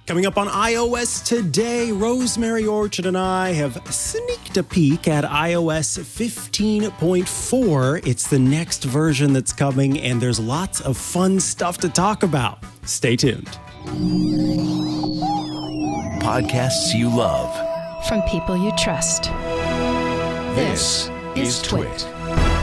Coming up on iOS today, Rosemary Orchard and I have sneaked a peek at iOS 15.4. It's the next version that's coming, and there's lots of fun stuff to talk about. Stay tuned. Podcasts you love. From people you trust. This is Twit.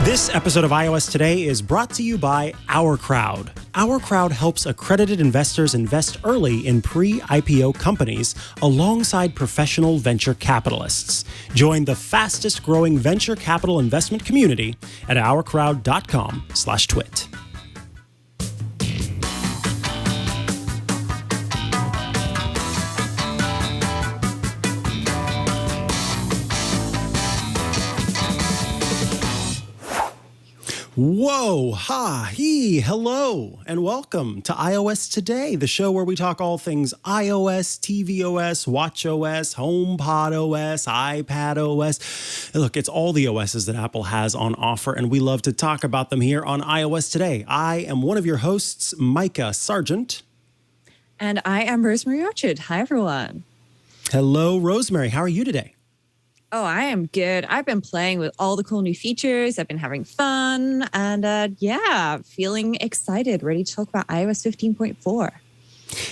This episode of iOS Today is brought to you by OurCrowd. OurCrowd helps accredited investors invest early in pre-IPO companies alongside professional venture capitalists. Join the fastest growing venture capital investment community at ourcrowd.com/twit. Whoa, ha, he, hello, and welcome to iOS Today, the show where we talk all things iOS, tvOS, watchOS, HomePod OS, iPad OS. Look, it's all the OSs that Apple has on offer, and we love to talk about them here on iOS Today. I am one of your hosts, Mikah Sargent. And I am Rosemary Orchard. Hi, everyone. Hello, Rosemary. How are you today? Oh, I am good. I've been playing with all the cool new features. I've been having fun and feeling excited, ready to talk about iOS 15.4.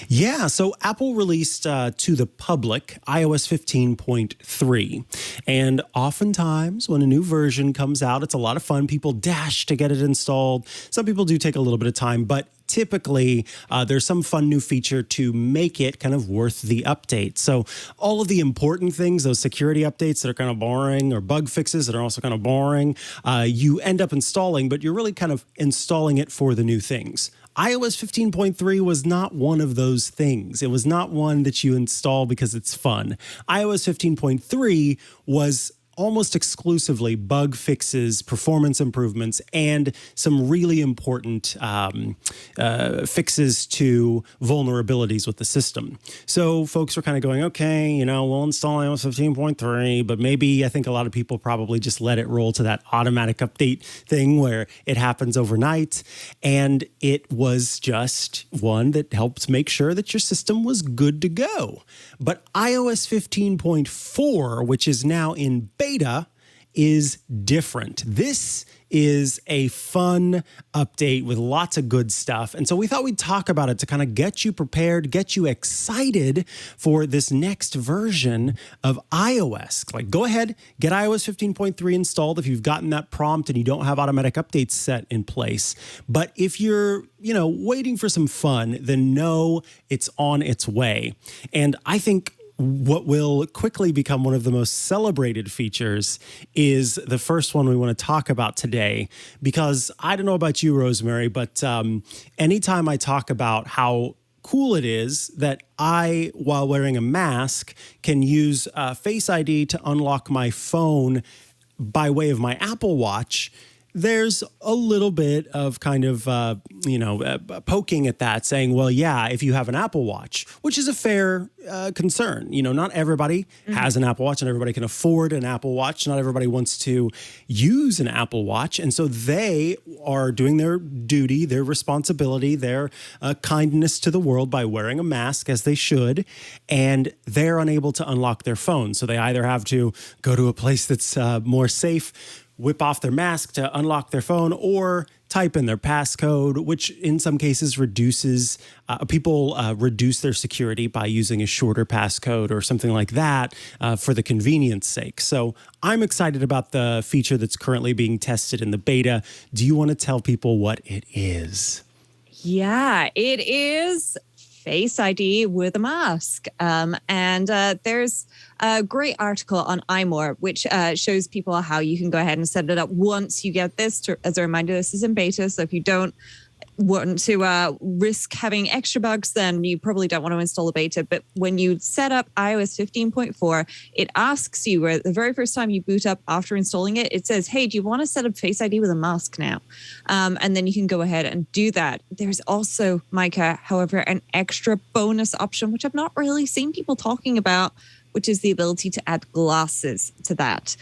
Yeah, so Apple released to the public iOS 15.3. And oftentimes when a new version comes out, it's a lot of fun. People dash to get it installed. Some people do take a little bit of time, but typically, there's some fun new feature to make it kind of worth the update. So all of the important things, those security updates that are kind of boring or bug fixes that are also kind of boring, you end up installing, but you're really kind of installing it for the new things. iOS 15.3 was not one of those things. It was not one that you install because it's fun. iOS 15.3 was almost exclusively bug fixes, performance improvements, and some really important fixes to vulnerabilities with the system. So folks were kind of going, okay, we'll install iOS 15.3, but maybe I think a lot of people probably just let it roll to that automatic update thing where it happens overnight. And it was just one that helped make sure that your system was good to go. But iOS 15.4, which is now in beta, is different. This is a fun update with lots of good stuff. And so we thought we'd talk about it to kind of get you prepared, get you excited for this next version of iOS. Like, go ahead, get iOS 15.3 installed if you've gotten that prompt and you don't have automatic updates set in place. But if you're, waiting for some fun, then know it's on its way. And I think what will quickly become one of the most celebrated features is the first one we want to talk about today, because I don't know about you, Rosemary, but anytime I talk about how cool it is that I, while wearing a mask, can use Face ID to unlock my phone by way of my Apple Watch, there's a little bit of kind of, poking at that, saying, well, yeah, if you have an Apple Watch, which is a fair concern. Not everybody has an Apple Watch and everybody can afford an Apple Watch. Not everybody wants to use an Apple Watch. And so they are doing their duty, their responsibility, their kindness to the world by wearing a mask, as they should. And they're unable to unlock their phone. So they either have to go to a place that's more safe, whip off their mask to unlock their phone, or type in their passcode, which in some cases reduces, people reduce their security by using a shorter passcode or something like that for the convenience sake. So I'm excited about the feature that's currently being tested in the beta. Do you want to tell people what it is? Yeah, it is Face ID with a mask. There's a great article on iMore, which shows people how you can go ahead and set it up once you get this. As a reminder, this is in beta, so if you don't want to risk having extra bugs, then you probably don't want to install a beta. But when you set up iOS 15.4, it asks you, where the very first time you boot up after installing it, it says, hey, do you want to set up Face ID with a mask now? And then you can go ahead and do that. There's also, Mikah, however, an extra bonus option, which I've not really seen people talking about which is the ability to add glasses to that.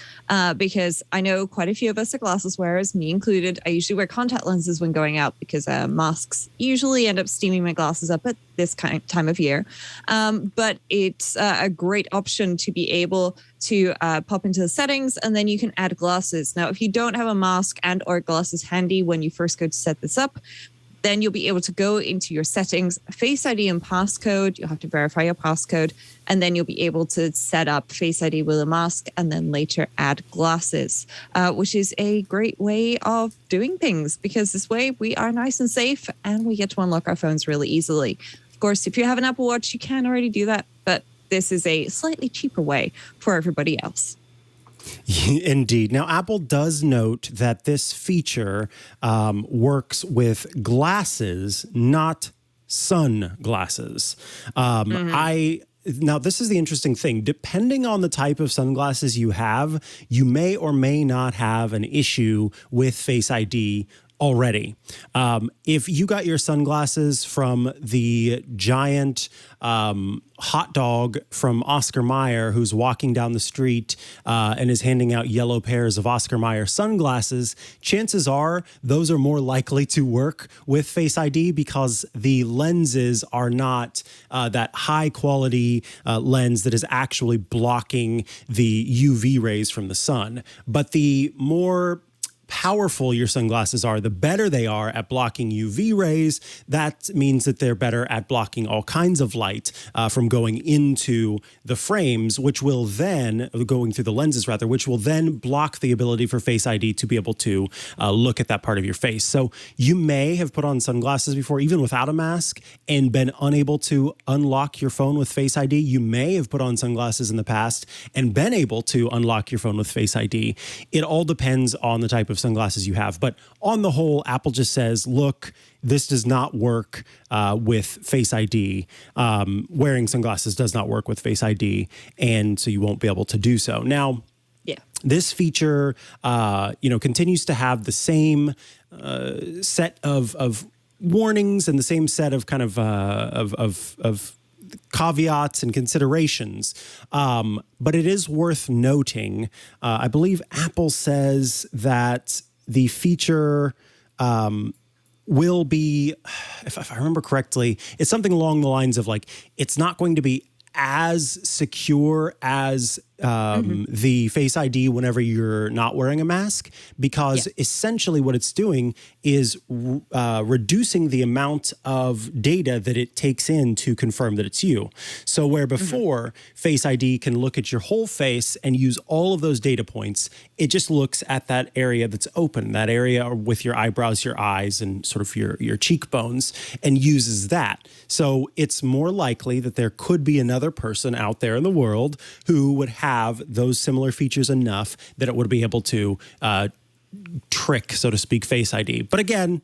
Because I know quite a few of us are glasses wearers, me included. I usually wear contact lenses when going out because masks usually end up steaming my glasses up at this time of year. But it's a great option to be able to pop into the settings, and then you can add glasses. Now, if you don't have a mask and or glasses handy when you first go to set this up, then you'll be able to go into your settings, Face ID and passcode. You'll have to verify your passcode, and then you'll be able to set up Face ID with a mask and then later add glasses, which is a great way of doing things, because this way we are nice and safe and we get to unlock our phones really easily. Of course, if you have an Apple Watch, you can already do that, but this is a slightly cheaper way for everybody else. Indeed. Now, Apple does note that this feature works with glasses, not sunglasses. Now, this is the interesting thing. Depending on the type of sunglasses you have, you may or may not have an issue with Face ID already. If you got your sunglasses from the giant hot dog from Oscar Mayer, who's walking down the street and is handing out yellow pairs of Oscar Mayer sunglasses, chances are those are more likely to work with Face ID because the lenses are not that high quality lens that is actually blocking the UV rays from the sun. But the more powerful your sunglasses are, the better they are at blocking UV rays. That means that they're better at blocking all kinds of light from going into the frames, which will then, going through the lenses rather, which will then block the ability for Face ID to be able to look at that part of your face. So you may have put on sunglasses before, even without a mask, and been unable to unlock your phone with Face ID. You may have put on sunglasses in the past and been able to unlock your phone with Face ID. It all depends on the type of sunglasses you have. But on the whole, Apple just says, look, this does not work with Face ID. Wearing sunglasses does not work with Face ID, and so you won't be able to do so. Now, this feature, continues to have the same set of warnings and the same set of kind of caveats and considerations. But it is worth noting, I believe Apple says that the feature will be, if I remember correctly, it's something along the lines of like, it's not going to be as secure as the Face ID whenever you're not wearing a mask, because essentially what it's doing is reducing the amount of data that it takes in to confirm that it's you. So where before Face ID can look at your whole face and use all of those data points, it just looks at that area that's open, that area with your eyebrows, your eyes, and sort of your cheekbones, and uses that. So it's more likely that there could be another person out there in the world who would have those similar features enough that it would be able to trick, so to speak, Face ID. But again,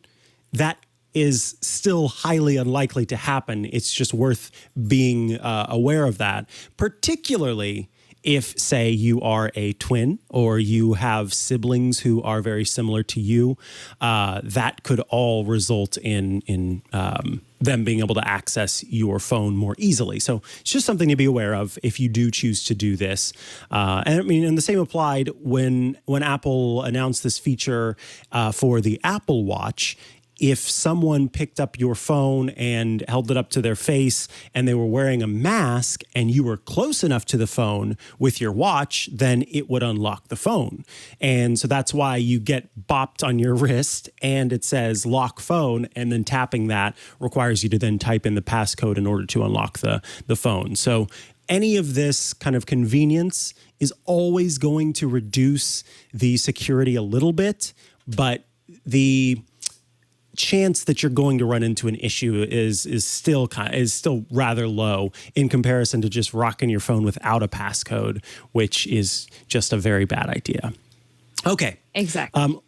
that is still highly unlikely to happen. It's just worth being aware of that, particularly if, say, you are a twin or you have siblings who are very similar to you. That could all result in them being able to access your phone more easily. So it's just something to be aware of if you do choose to do this. And I mean, and the same applied when Apple announced this feature for the Apple Watch. If someone picked up your phone and held it up to their face and they were wearing a mask and you were close enough to the phone with your watch, then it would unlock the phone. And so that's why you get bopped on your wrist and it says lock phone, and then tapping that requires you to then type in the passcode in order to unlock the phone. So any of this kind of convenience is always going to reduce the security a little bit, but the chance that you're going to run into an issue is still rather low in comparison to just rocking your phone without a passcode, which is just a very bad idea. Okay. Exactly.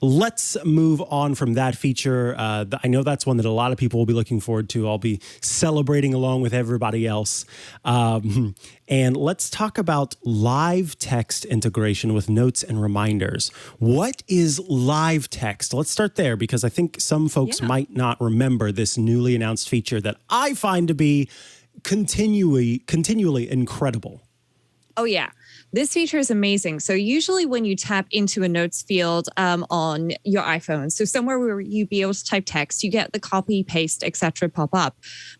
Let's move on from that feature. I know that's one that a lot of people will be looking forward to. I'll be celebrating along with everybody else. And let's talk about live text integration with notes and reminders. What is live text? Let's start there, because I think some folks might not remember this newly announced feature that I find to be continually incredible. Oh, yeah. This feature is amazing. So usually when you tap into a notes field on your iPhone, so somewhere where you'd be able to type text, you get the copy, paste, etc. pop up.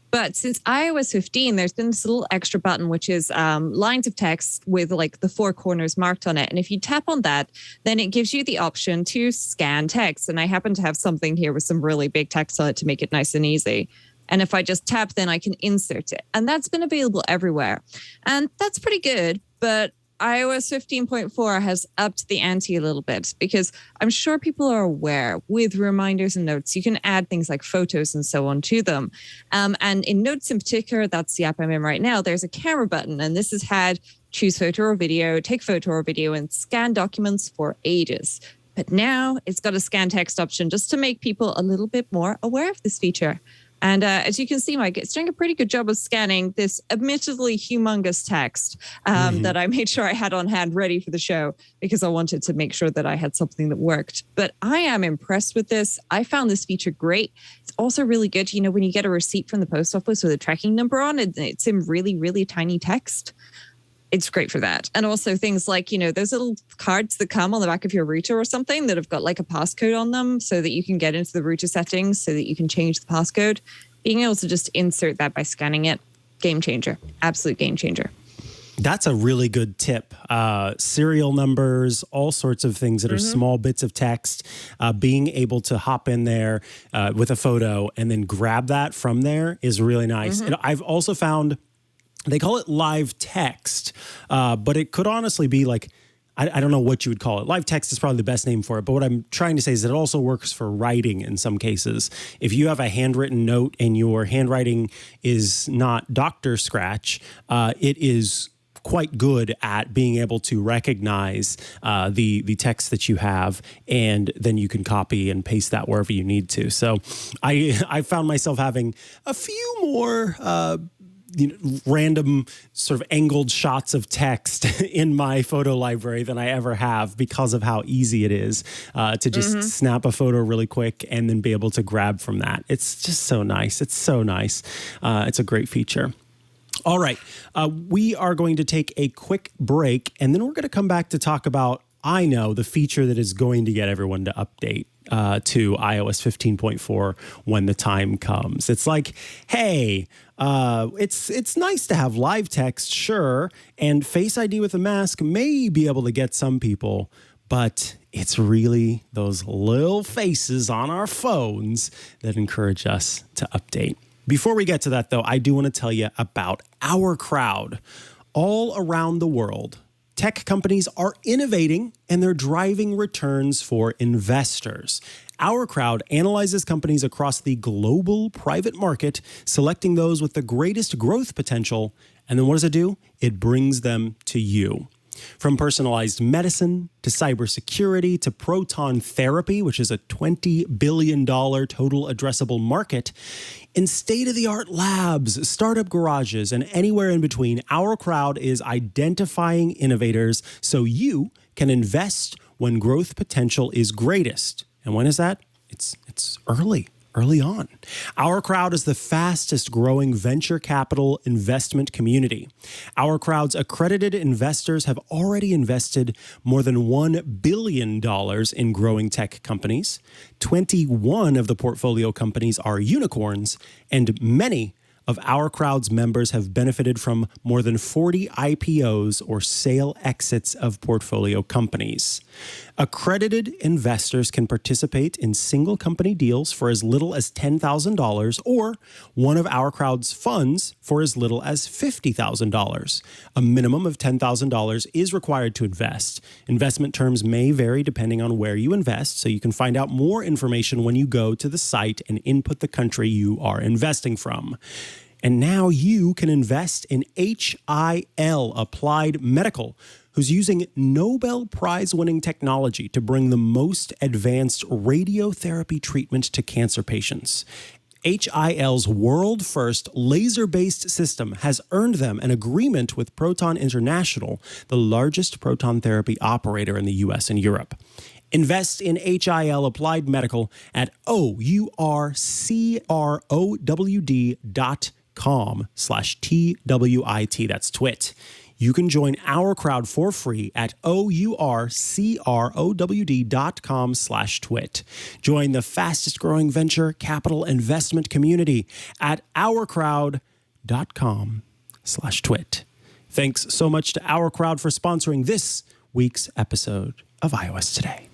But since iOS 15, there's been this little extra button, which is lines of text with like the 4 corners marked on it. And if you tap on that, then it gives you the option to scan text. And I happen to have something here with some really big text on it to make it nice and easy. And if I just tap, then I can insert it. And that's been available everywhere. And that's pretty good. But iOS 15.4 has upped the ante a little bit because I'm sure people are aware with reminders and notes, you can add things like photos and so on to them. And in Notes in particular, that's the app I'm in right now, there's a camera button. And this has had choose photo or video, take photo or video, and scan documents for ages. But now it's got a scan text option just to make people a little bit more aware of this feature. And as you can see, Mike, it's doing a pretty good job of scanning this admittedly humongous text that I made sure I had on hand ready for the show because I wanted to make sure that I had something that worked. But I am impressed with this. I found this feature great. It's also really good, you know, when you get a receipt from the post office with a tracking number on it, it's in really, really tiny text. It's great for that. And also things like, you know, those little cards that come on the back of your router or something that have got like a passcode on them so that you can get into the router settings so that you can change the passcode. Being able to just insert that by scanning it, game changer. Absolute game changer. That's a really good tip. Serial numbers, all sorts of things that are small bits of text, being able to hop in there with a photo and then grab that from there is really nice. And I've also found they call it live text, but it could honestly be like, I don't know what you would call it. Live text is probably the best name for it. But what I'm trying to say is that it also works for writing in some cases. If you have a handwritten note and your handwriting is not Dr. Scratch, it is quite good at being able to recognize the text that you have, and then you can copy and paste that wherever you need to. So I found myself having a few more random sort of angled shots of text in my photo library than I ever have because of how easy it is to just snap a photo really quick and then be able to grab from that. It's just so nice. It's so nice. It's a great feature. All right. We are going to take a quick break, and then we're going to come back to talk about, I know, the feature that is going to get everyone to update to iOS 15.4 when the time comes. It's like, hey, it's nice to have live text, sure, and Face ID with a mask may be able to get some people, but it's really those little faces on our phones that encourage us to update. Before we get to that, though, I do want to tell you about OurCrowd. All around the world, tech companies are innovating and they're driving returns for investors. OurCrowd analyzes companies across the global private market, selecting those with the greatest growth potential. And then what does it do? It brings them to you. From personalized medicine to cybersecurity to proton therapy, which is a $20 billion total addressable market, in state-of-the-art labs, startup garages, and anywhere in between, OurCrowd is identifying innovators so you can invest when growth potential is greatest. And when is that? It's early on. OurCrowd is the fastest growing venture capital investment community. OurCrowd's accredited investors have already invested more than $1 billion in growing tech companies. 21 of the portfolio companies are unicorns, and many of OurCrowd's members have benefited from more than 40 IPOs or sale exits of portfolio companies. Accredited investors can participate in single company deals for as little as $10,000 or one of OurCrowd's funds for as little as $50,000. A minimum of $10,000 is required to invest. Investment terms may vary depending on where you invest, so you can find out more information when you go to the site and input the country you are investing from. And now you can invest in HIL, Applied Medical, who's using Nobel Prize-winning technology to bring the most advanced radiotherapy treatment to cancer patients. HIL's world-first laser-based system has earned them an agreement with Proton International, the largest proton therapy operator in the U.S. and Europe. Invest in HIL Applied Medical at OurCrowd.com/TWIT. That's TWIT. you can join Our Crowd for free at OurCrowd.com/twit. Join the fastest growing venture capital investment community at OurCrowd.com/twit. Thanks so much to Our Crowd for sponsoring this week's episode of iOS Today.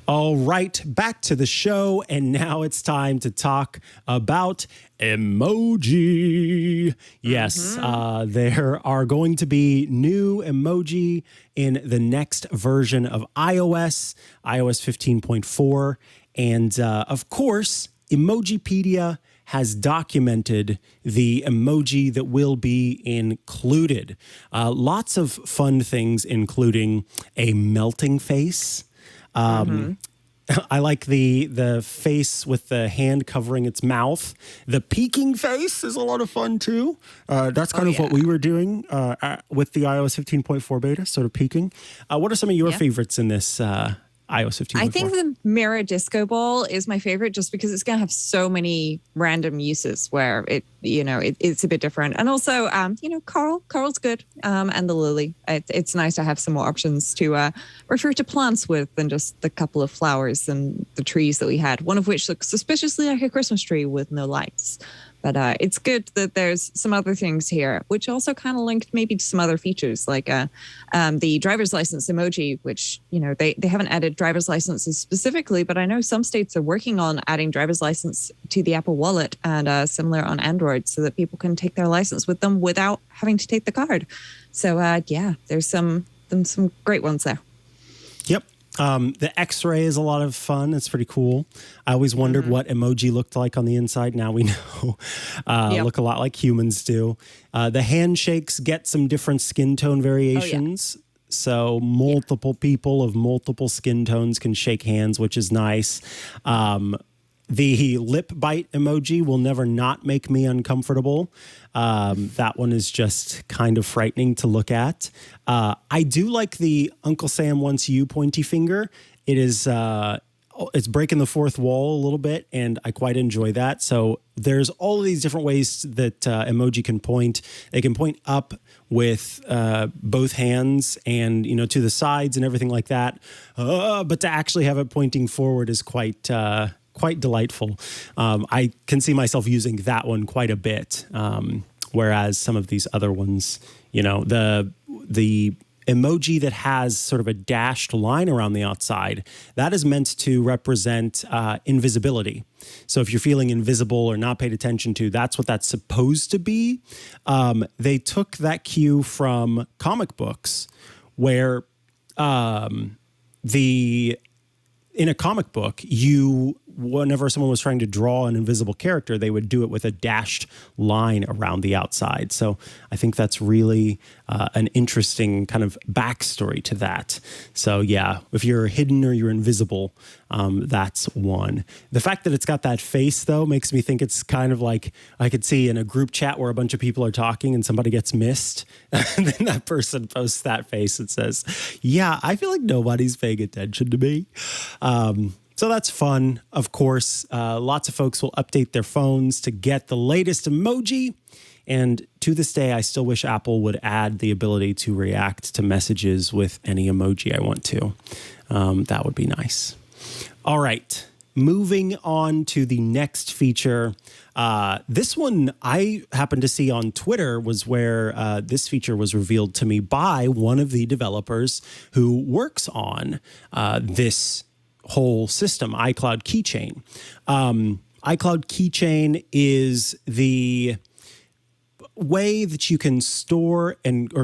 All right, back to the show, and now it's time to talk about emoji. Yes, there are going to be new emoji in the next version of iOS 15.4, and of course, Emojipedia has documented the emoji that will be included. Lots of fun things, including a melting face. I like the face with the hand covering its mouth. The peeking face is a lot of fun too. That's kind of what we were doing with the iOS 15.4 beta, sort of peeking. What are some of your favorites in this iOS 15.4? I think the mirror disco ball is my favorite just because it's going to have so many random uses where it's a bit different. And also, Carl's good. And the lily. It's nice to have some more options to refer to plants with than just the couple of flowers and the trees that we had, one of which looks suspiciously like a Christmas tree with no lights. But it's good that there's some other things here, which also kind of linked maybe to some other features like the driver's license emoji, which, they haven't added driver's licenses specifically, but I know some states are working on adding driver's license to the Apple Wallet and similar on Android so that people can take their license with them without having to take the card. So, there's some great ones there. Yep. The XRay is a lot of fun. It's pretty cool. I always wondered what emoji looked like on the inside. Now we know. Look a lot like humans do. The handshakes get some different skin tone variations. So multiple people of multiple skin tones can shake hands, which is nice. The lip bite emoji will never not make me uncomfortable. That one is just kind of frightening to look at. I do like the Uncle Sam wants you pointy finger. It is it's breaking the fourth wall a little bit, and I quite enjoy that. So there's all of these different ways that emoji can point. They can point up with both hands and, to the sides and everything like that. But to actually have it pointing forward is quite delightful. I can see myself using that one quite a bit, whereas some of these other ones, the emoji that has sort of a dashed line around the outside, that is meant to represent invisibility. So if you're feeling invisible or not paid attention to, that's what that's supposed to be. They took that cue from comic books where in a comic book, whenever someone was trying to draw an invisible character, they would do it with a dashed line around the outside. So I think that's really an interesting kind of backstory to that. So yeah, if you're hidden or you're invisible, that's one. The fact that it's got that face, though, makes me think it's kind of like I could see in a group chat where a bunch of people are talking and somebody gets missed. And then that person posts that face and says, yeah, I feel like nobody's paying attention to me. So that's fun. Of course, lots of folks will update their phones to get the latest emoji. And to this day, I still wish Apple would add the ability to react to messages with any emoji I want to. That would be nice. All right. Moving on to the next feature. This one I happened to see on Twitter was where this feature was revealed to me by one of the developers who works on this whole system, iCloud Keychain. iCloud Keychain is the way that you can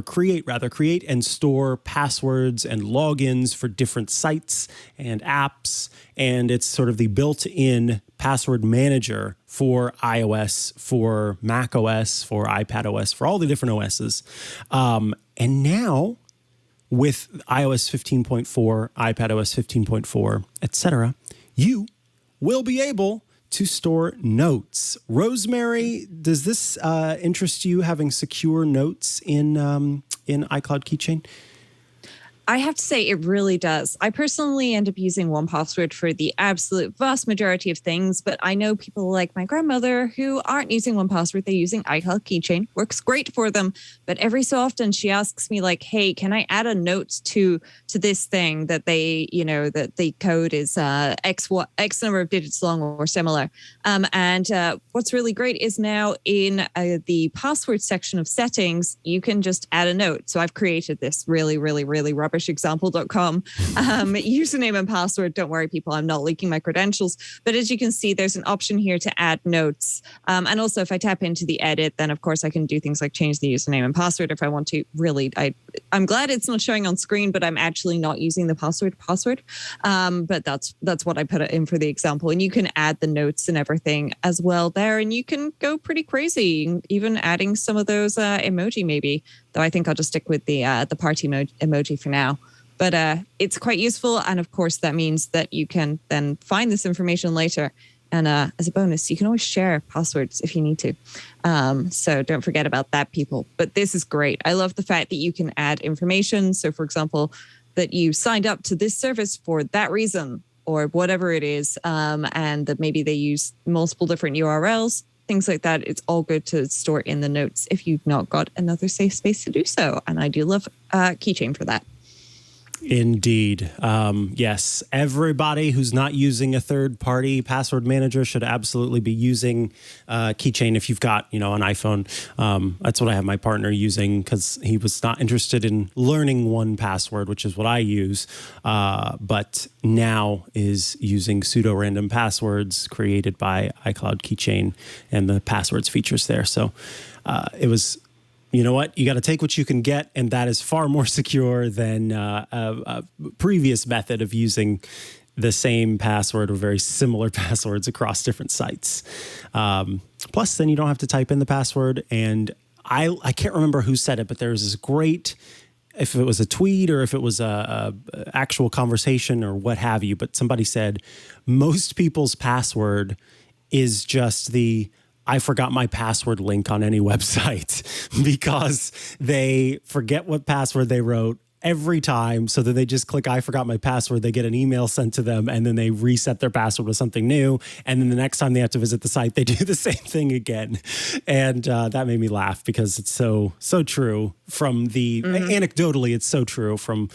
create and store passwords and logins for different sites and apps. And it's sort of the built-in password manager for iOS, for macOS, for iPadOS, for all the different OSs. And now with iOS 15.4, iPadOS 15.4, etc., you will be able to store notes. Rosemary, does this interest you, having secure notes in iCloud Keychain? I have to say it really does. I personally end up using 1Password for the absolute vast majority of things, but I know people like my grandmother who aren't using 1Password. They're using iCloud Keychain. Works great for them. But every so often she asks me like, hey, can I add a note to this thing that they, that the code is X number of digits long or similar. And what's really great is now in the password section of settings, you can just add a note. So I've created this really, really, really rubbish example.com username and password. Don't worry, people, I'm not leaking my credentials. But as you can see, there's an option here to add notes. And also if I tap into the edit, then of course I can do things like change the username and password if I want to. Really, I'm glad it's not showing on screen, but I'm actually not using the password. But that's what I put it in for the example. And you can add the notes and everything as well there. And you can go pretty crazy, even adding some of those emoji maybe. Though I think I'll just stick with the party emoji for now. But it's quite useful. And of course, that means that you can then find this information later. And as a bonus, you can always share passwords if you need to. So don't forget about that, people. But this is great. I love the fact that you can add information. So for example, that you signed up to this service for that reason or whatever it is. And that maybe they use multiple different URLs. Things like that. It's all good to store in the notes if you've not got another safe space to do so. And I do love Keychain for that. Indeed. Yes, everybody who's not using a third-party password manager should absolutely be using Keychain if you've got, an iPhone. That's what I have my partner using because he was not interested in learning 1Password, which is what I use, but now is using pseudo-random passwords created by iCloud Keychain and the passwords features there. So it was... You know what? You got to take what you can get, and that is far more secure than a previous method of using the same password or very similar passwords across different sites. Plus, then you don't have to type in the password. And I can't remember who said it, but there was this great, if it was a tweet or if it was a actual conversation or what have you, but somebody said most people's password is just the I forgot my password link on any website because they forget what password they wrote every time. So then they just click, I forgot my password. They get an email sent to them and then they reset their password with something new. And then the next time they have to visit the site, they do the same thing again. And that made me laugh because it's so true from the anecdotally, it's so true from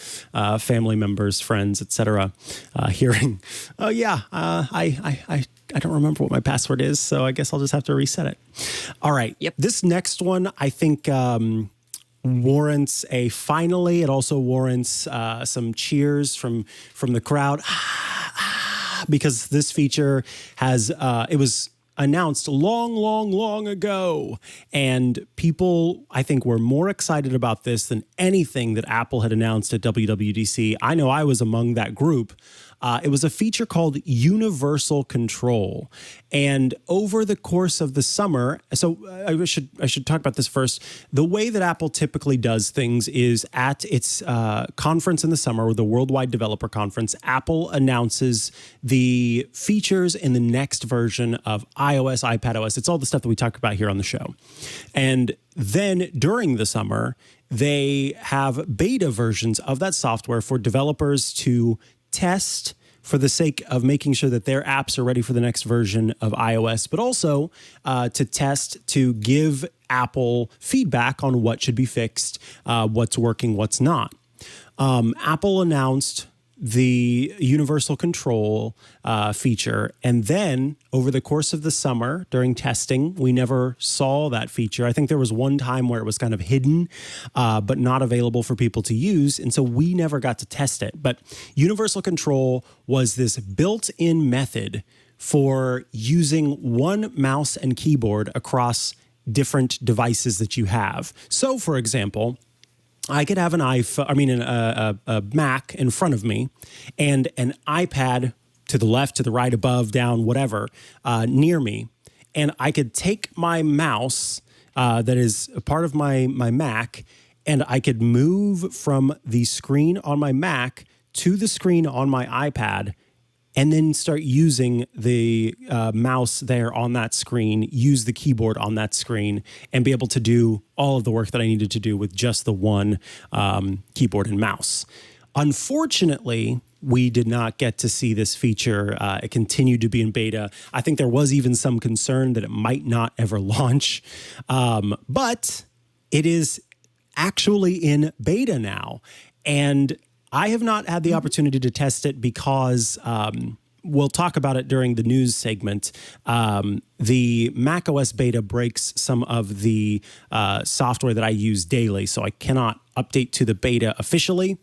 family members, friends, etc. Hearing, oh yeah, I don't remember what my password is, so I guess I'll just have to reset it. All right. Yep. This next one, I think, warrants a finally. It also warrants some cheers from the crowd. Because this feature has, it was announced long ago. And people, I think, were more excited about this than anything that Apple had announced at WWDC. I know I was among that group. It was a feature called Universal Control. And over the course of the summer, so I should talk about this first. The way that Apple typically does things is at its conference in the summer, the Worldwide Developer Conference, Apple announces the features in the next version of iOS, iPadOS. It's all the stuff that we talk about here on the show. And then during the summer, they have beta versions of that software for developers to test for the sake of making sure that their apps are ready for the next version of iOS, but also to test to give Apple feedback on what should be fixed, what's working, what's not. Apple announced the Universal Control feature. And then over the course of the summer during testing, we never saw that feature. I think there was one time where it was kind of hidden, but not available for people to use. And so we never got to test it. But Universal Control was this built-in method for using one mouse and keyboard across different devices that you have. So, for example, I could have a Mac in front of me and an iPad to the left, to the right, above, down, whatever, near me. And I could take my mouse that is a part of my Mac, and I could move from the screen on my Mac to the screen on my iPad and then start using the mouse there on that screen, use the keyboard on that screen, and be able to do all of the work that I needed to do with just the one keyboard and mouse. Unfortunately, we did not get to see this feature. It continued to be in beta. I think there was even some concern that it might not ever launch, but it is actually in beta now. And I have not had the opportunity to test it because we'll talk about it during the news segment. The macOS beta breaks some of the software that I use daily, so I cannot update to the beta officially.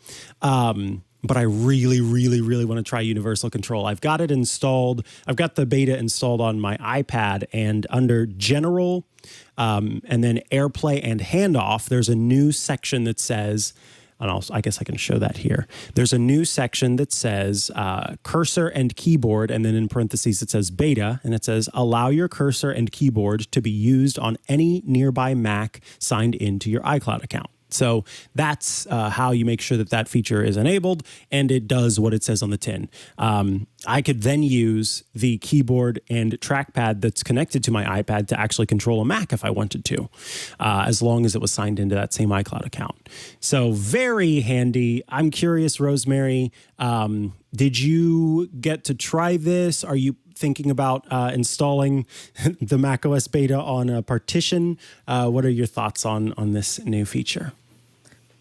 But I really, really, really want to try Universal Control. I've got it installed. I've got the beta installed on my iPad, and under General and then AirPlay and Handoff, there's a new section that says, and also, I guess I can show that here. There's a new section that says cursor and keyboard, and then in parentheses it says beta, and it says allow your cursor and keyboard to be used on any nearby Mac signed into your iCloud account. So that's how you make sure that that feature is enabled, and it does what it says on the tin. I could then use the keyboard and trackpad that's connected to my iPad to actually control a Mac if I wanted to, as long as it was signed into that same iCloud account. So very handy. I'm curious, Rosemary, did you get to try this? Are you thinking about installing the macOS beta on a partition? What are your thoughts on this new feature?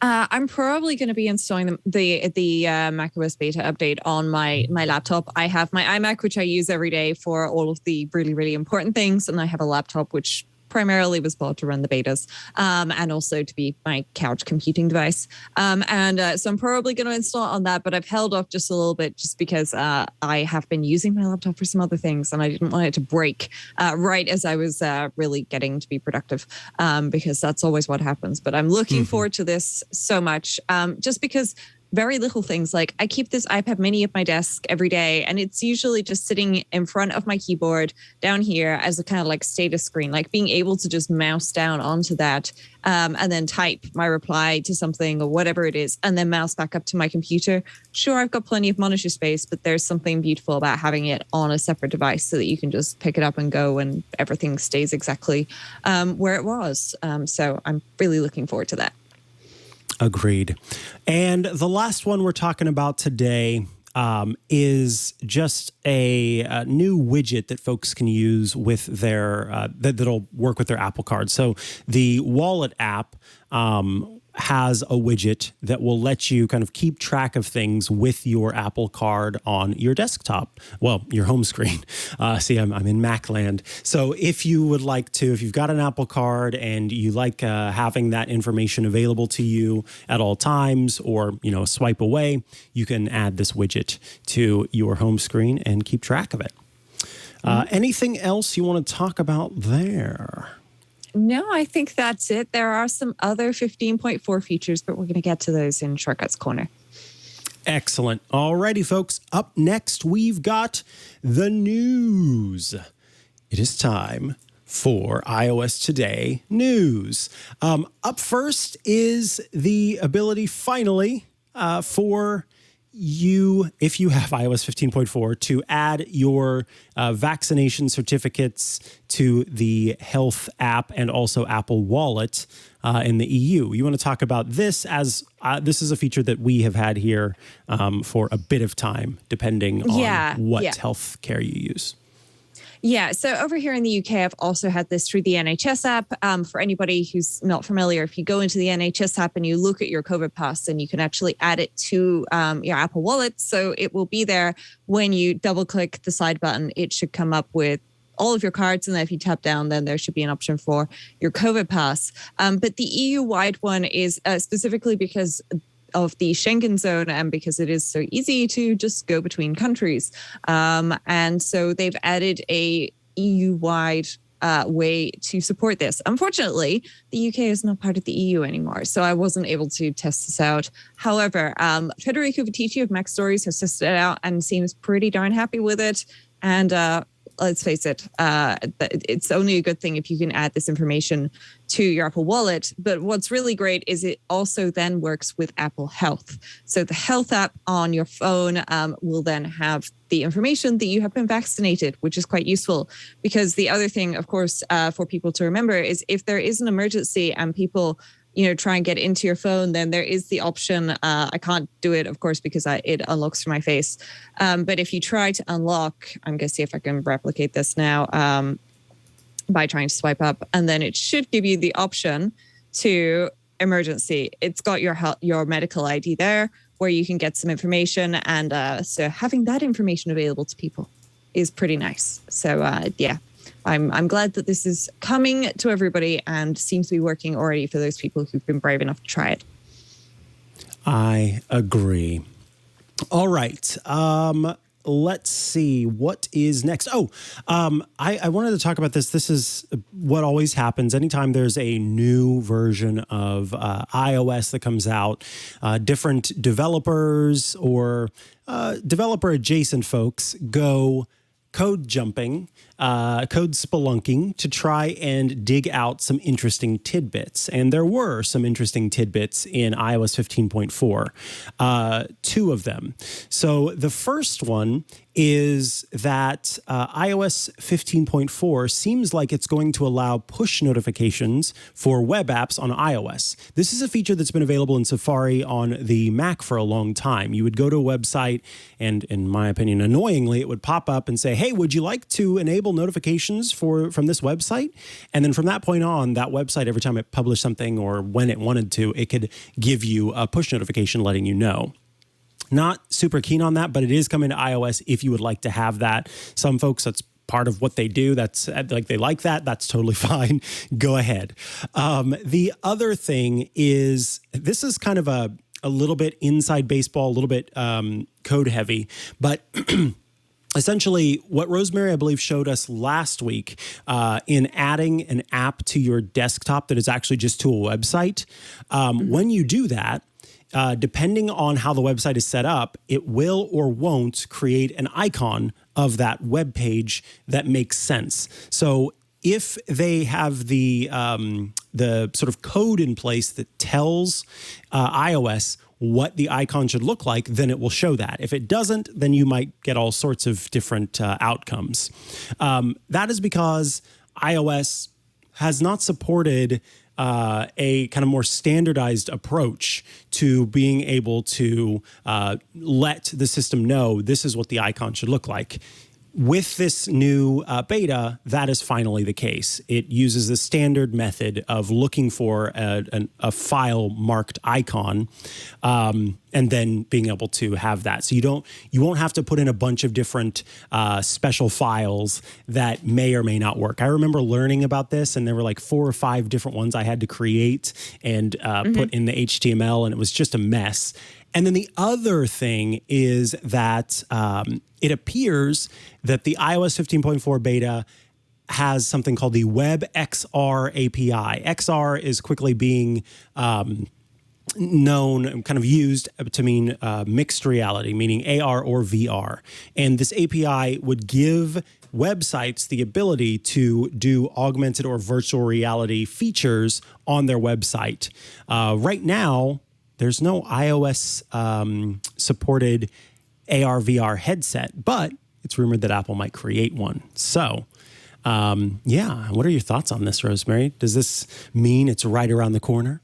I'm probably going to be installing the macOS beta update on my laptop. I have my iMac, which I use every day for all of the really, really important things. And I have a laptop, which primarily was bought to run the betas and also to be my couch computing device. So I'm probably going to install on that, but I've held off just a little bit just because I have been using my laptop for some other things and I didn't want it to break right as I was really getting to be productive because that's always what happens. But I'm looking forward to this so much just because very little things. Like I keep this iPad mini at my desk every day, and it's usually just sitting in front of my keyboard down here as a kind of like status screen, like being able to just mouse down onto that and then type my reply to something or whatever it is, and then mouse back up to my computer. Sure, I've got plenty of monitor space, but there's something beautiful about having it on a separate device so that you can just pick it up and go and everything stays exactly where it was. So I'm really looking forward to that. Agreed. And the last one we're talking about today is just a new widget that folks can use with their that'll work with their Apple Card. So the Wallet app has a widget that will let you kind of keep track of things with your Apple Card on your desktop. Well, your home screen. See, I'm in Mac land. So if you would like to, if you've got an Apple Card and you like having that information available to you at all times, or, you know, swipe away, you can add this widget to your home screen and keep track of it. Anything else you want to talk about there? No, I think that's it. There are some other 15.4 features, but we're going to get to those in Shortcuts Corner. Excellent. Alrighty, folks. Up next, we've got the news. It is time for iOS Today news. Up first is the ability, finally, for you, if you have iOS 15.4, to add your vaccination certificates to the Health app and also Apple Wallet in the EU. You want to talk about this as this is a feature that we have had here for a bit of time, depending on what healthcare you use. Yeah, so over here in the UK, I've also had this through the NHS app. For anybody who's not familiar, if you go into the NHS app and you look at your COVID pass, then you can actually add it to your Apple Wallet. So it will be there when you double click the side button. It should come up with all of your cards, and then if you tap down, then there should be an option for your COVID pass. But the EU-wide one is specifically because of the Schengen zone and because it is so easy to just go between countries. And so they've added a EU-wide way to support this. Unfortunately, the UK is not part of the EU anymore, so I wasn't able to test this out. However, Federico Viticci of Mac Stories has tested it out and seems pretty darn happy with it. And let's face it, it's only a good thing if you can add this information to your Apple Wallet. But what's really great is it also then works with Apple Health. So the Health app on your phone will then have the information that you have been vaccinated, which is quite useful. Because the other thing, of course, for people to remember is if there is an emergency and people try and get into your phone, then there is the option. I can't do it, of course, because it unlocks from my face. But if you try to unlock, I'm going to see if I can replicate this now by trying to swipe up, and then it should give you the option to emergency. It's got your medical ID there where you can get some information. And so having that information available to people is pretty nice. So I'm glad that this is coming to everybody and seems to be working already for those people who've been brave enough to try it. I agree. All right. Let's see what is next. I wanted to talk about this. This is what always happens anytime there's a new version of iOS that comes out. Different developers or developer adjacent folks go code jumping, code spelunking to try and dig out some interesting tidbits. And there were some interesting tidbits in iOS 15.4, 2 of them. So the first one is that iOS 15.4 seems like it's going to allow push notifications for web apps on iOS. This is a feature that's been available in Safari on the Mac for a long time. You would go to a website and, in my opinion, annoyingly, it would pop up and say, hey, would you like to enable notifications from this website? And then from that point on, that website, every time it published something or when it wanted to, it could give you a push notification letting you know. Not super keen on that, but it is coming to iOS if you would like to have that. Some folks, that's part of what they do. That's like they like that. That's totally fine. Go ahead. The other thing is this is kind of a little bit inside baseball, a little bit code heavy, but essentially what Rosemary, I believe, showed us last week in adding an app to your desktop that is actually just to a website. When you do that, depending on how the website is set up, it will or won't create an icon of that web page that makes sense. So if they have the sort of code in place that tells iOS what the icon should look like, then it will show that. If it doesn't, then you might get all sorts of different outcomes. That is because iOS has not supported a kind of more standardized approach to being able to let the system know this is what the icon should look like. With this new beta, that is finally the case. It uses the standard method of looking for a file marked icon and then being able to have that. So you won't have to put in a bunch of different special files that may or may not work. I remember learning about this, and there were like 4 or 5 different ones I had to create and put in the HTML, and it was just a mess. And then the other thing is that it appears that the iOS 15.4 beta has something called the Web XR API. XR is quickly being known, kind of used to mean mixed reality, meaning AR or VR. And this API would give websites the ability to do augmented or virtual reality features on their website. Right now, there's no iOS supported AR VR headset, but it's rumored that Apple might create one. So, what are your thoughts on this, Rosemary? Does this mean it's right around the corner?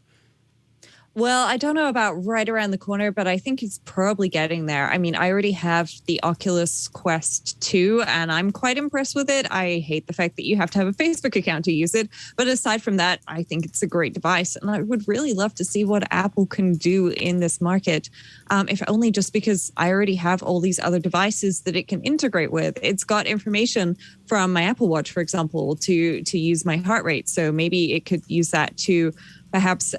Well, I don't know about right around the corner, but I think it's probably getting there. I mean, I already have the Oculus Quest 2, and I'm quite impressed with it. I hate the fact that you have to have a Facebook account to use it. But aside from that, I think it's a great device. And I would really love to see what Apple can do in this market, if only just because I already have all these other devices that it can integrate with. It's got information from my Apple Watch, for example, to use my heart rate. So maybe it could use that to perhaps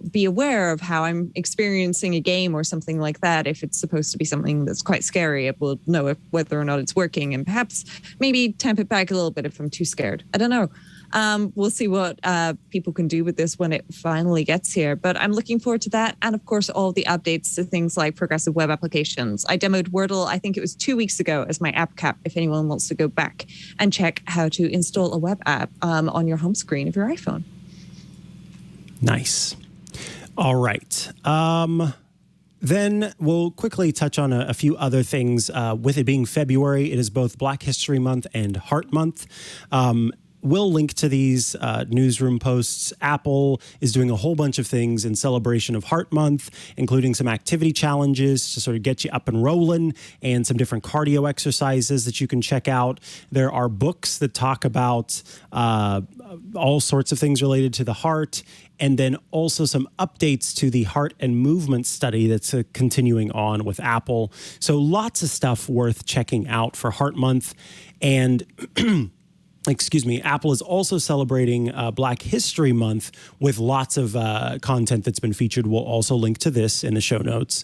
be aware of how I'm experiencing a game or something like that. If it's supposed to be something that's quite scary, it will know whether or not it's working, and perhaps maybe temp it back a little bit if I'm too scared. I don't know. We'll see what people can do with this when it finally gets here. But I'm looking forward to that. And of course, all the updates to things like progressive web applications. I demoed Wordle, I think it was 2 weeks ago, as my app cap, if anyone wants to go back and check how to install a web app on your home screen of your iPhone. Nice. All right. Then we'll quickly touch on a few other things. With it being February, it is both Black History Month and Heart Month. we'll link to these newsroom posts. Apple is doing a whole bunch of things in celebration of Heart Month, including some activity challenges to sort of get you up and rolling and some different cardio exercises that you can check out. There are books that talk about all sorts of things related to the heart, and then also some updates to the heart and movement study that's continuing on with Apple. So lots of stuff worth checking out for Heart Month. And Apple is also celebrating Black History Month with lots of content that's been featured. We'll also link to this in the show notes.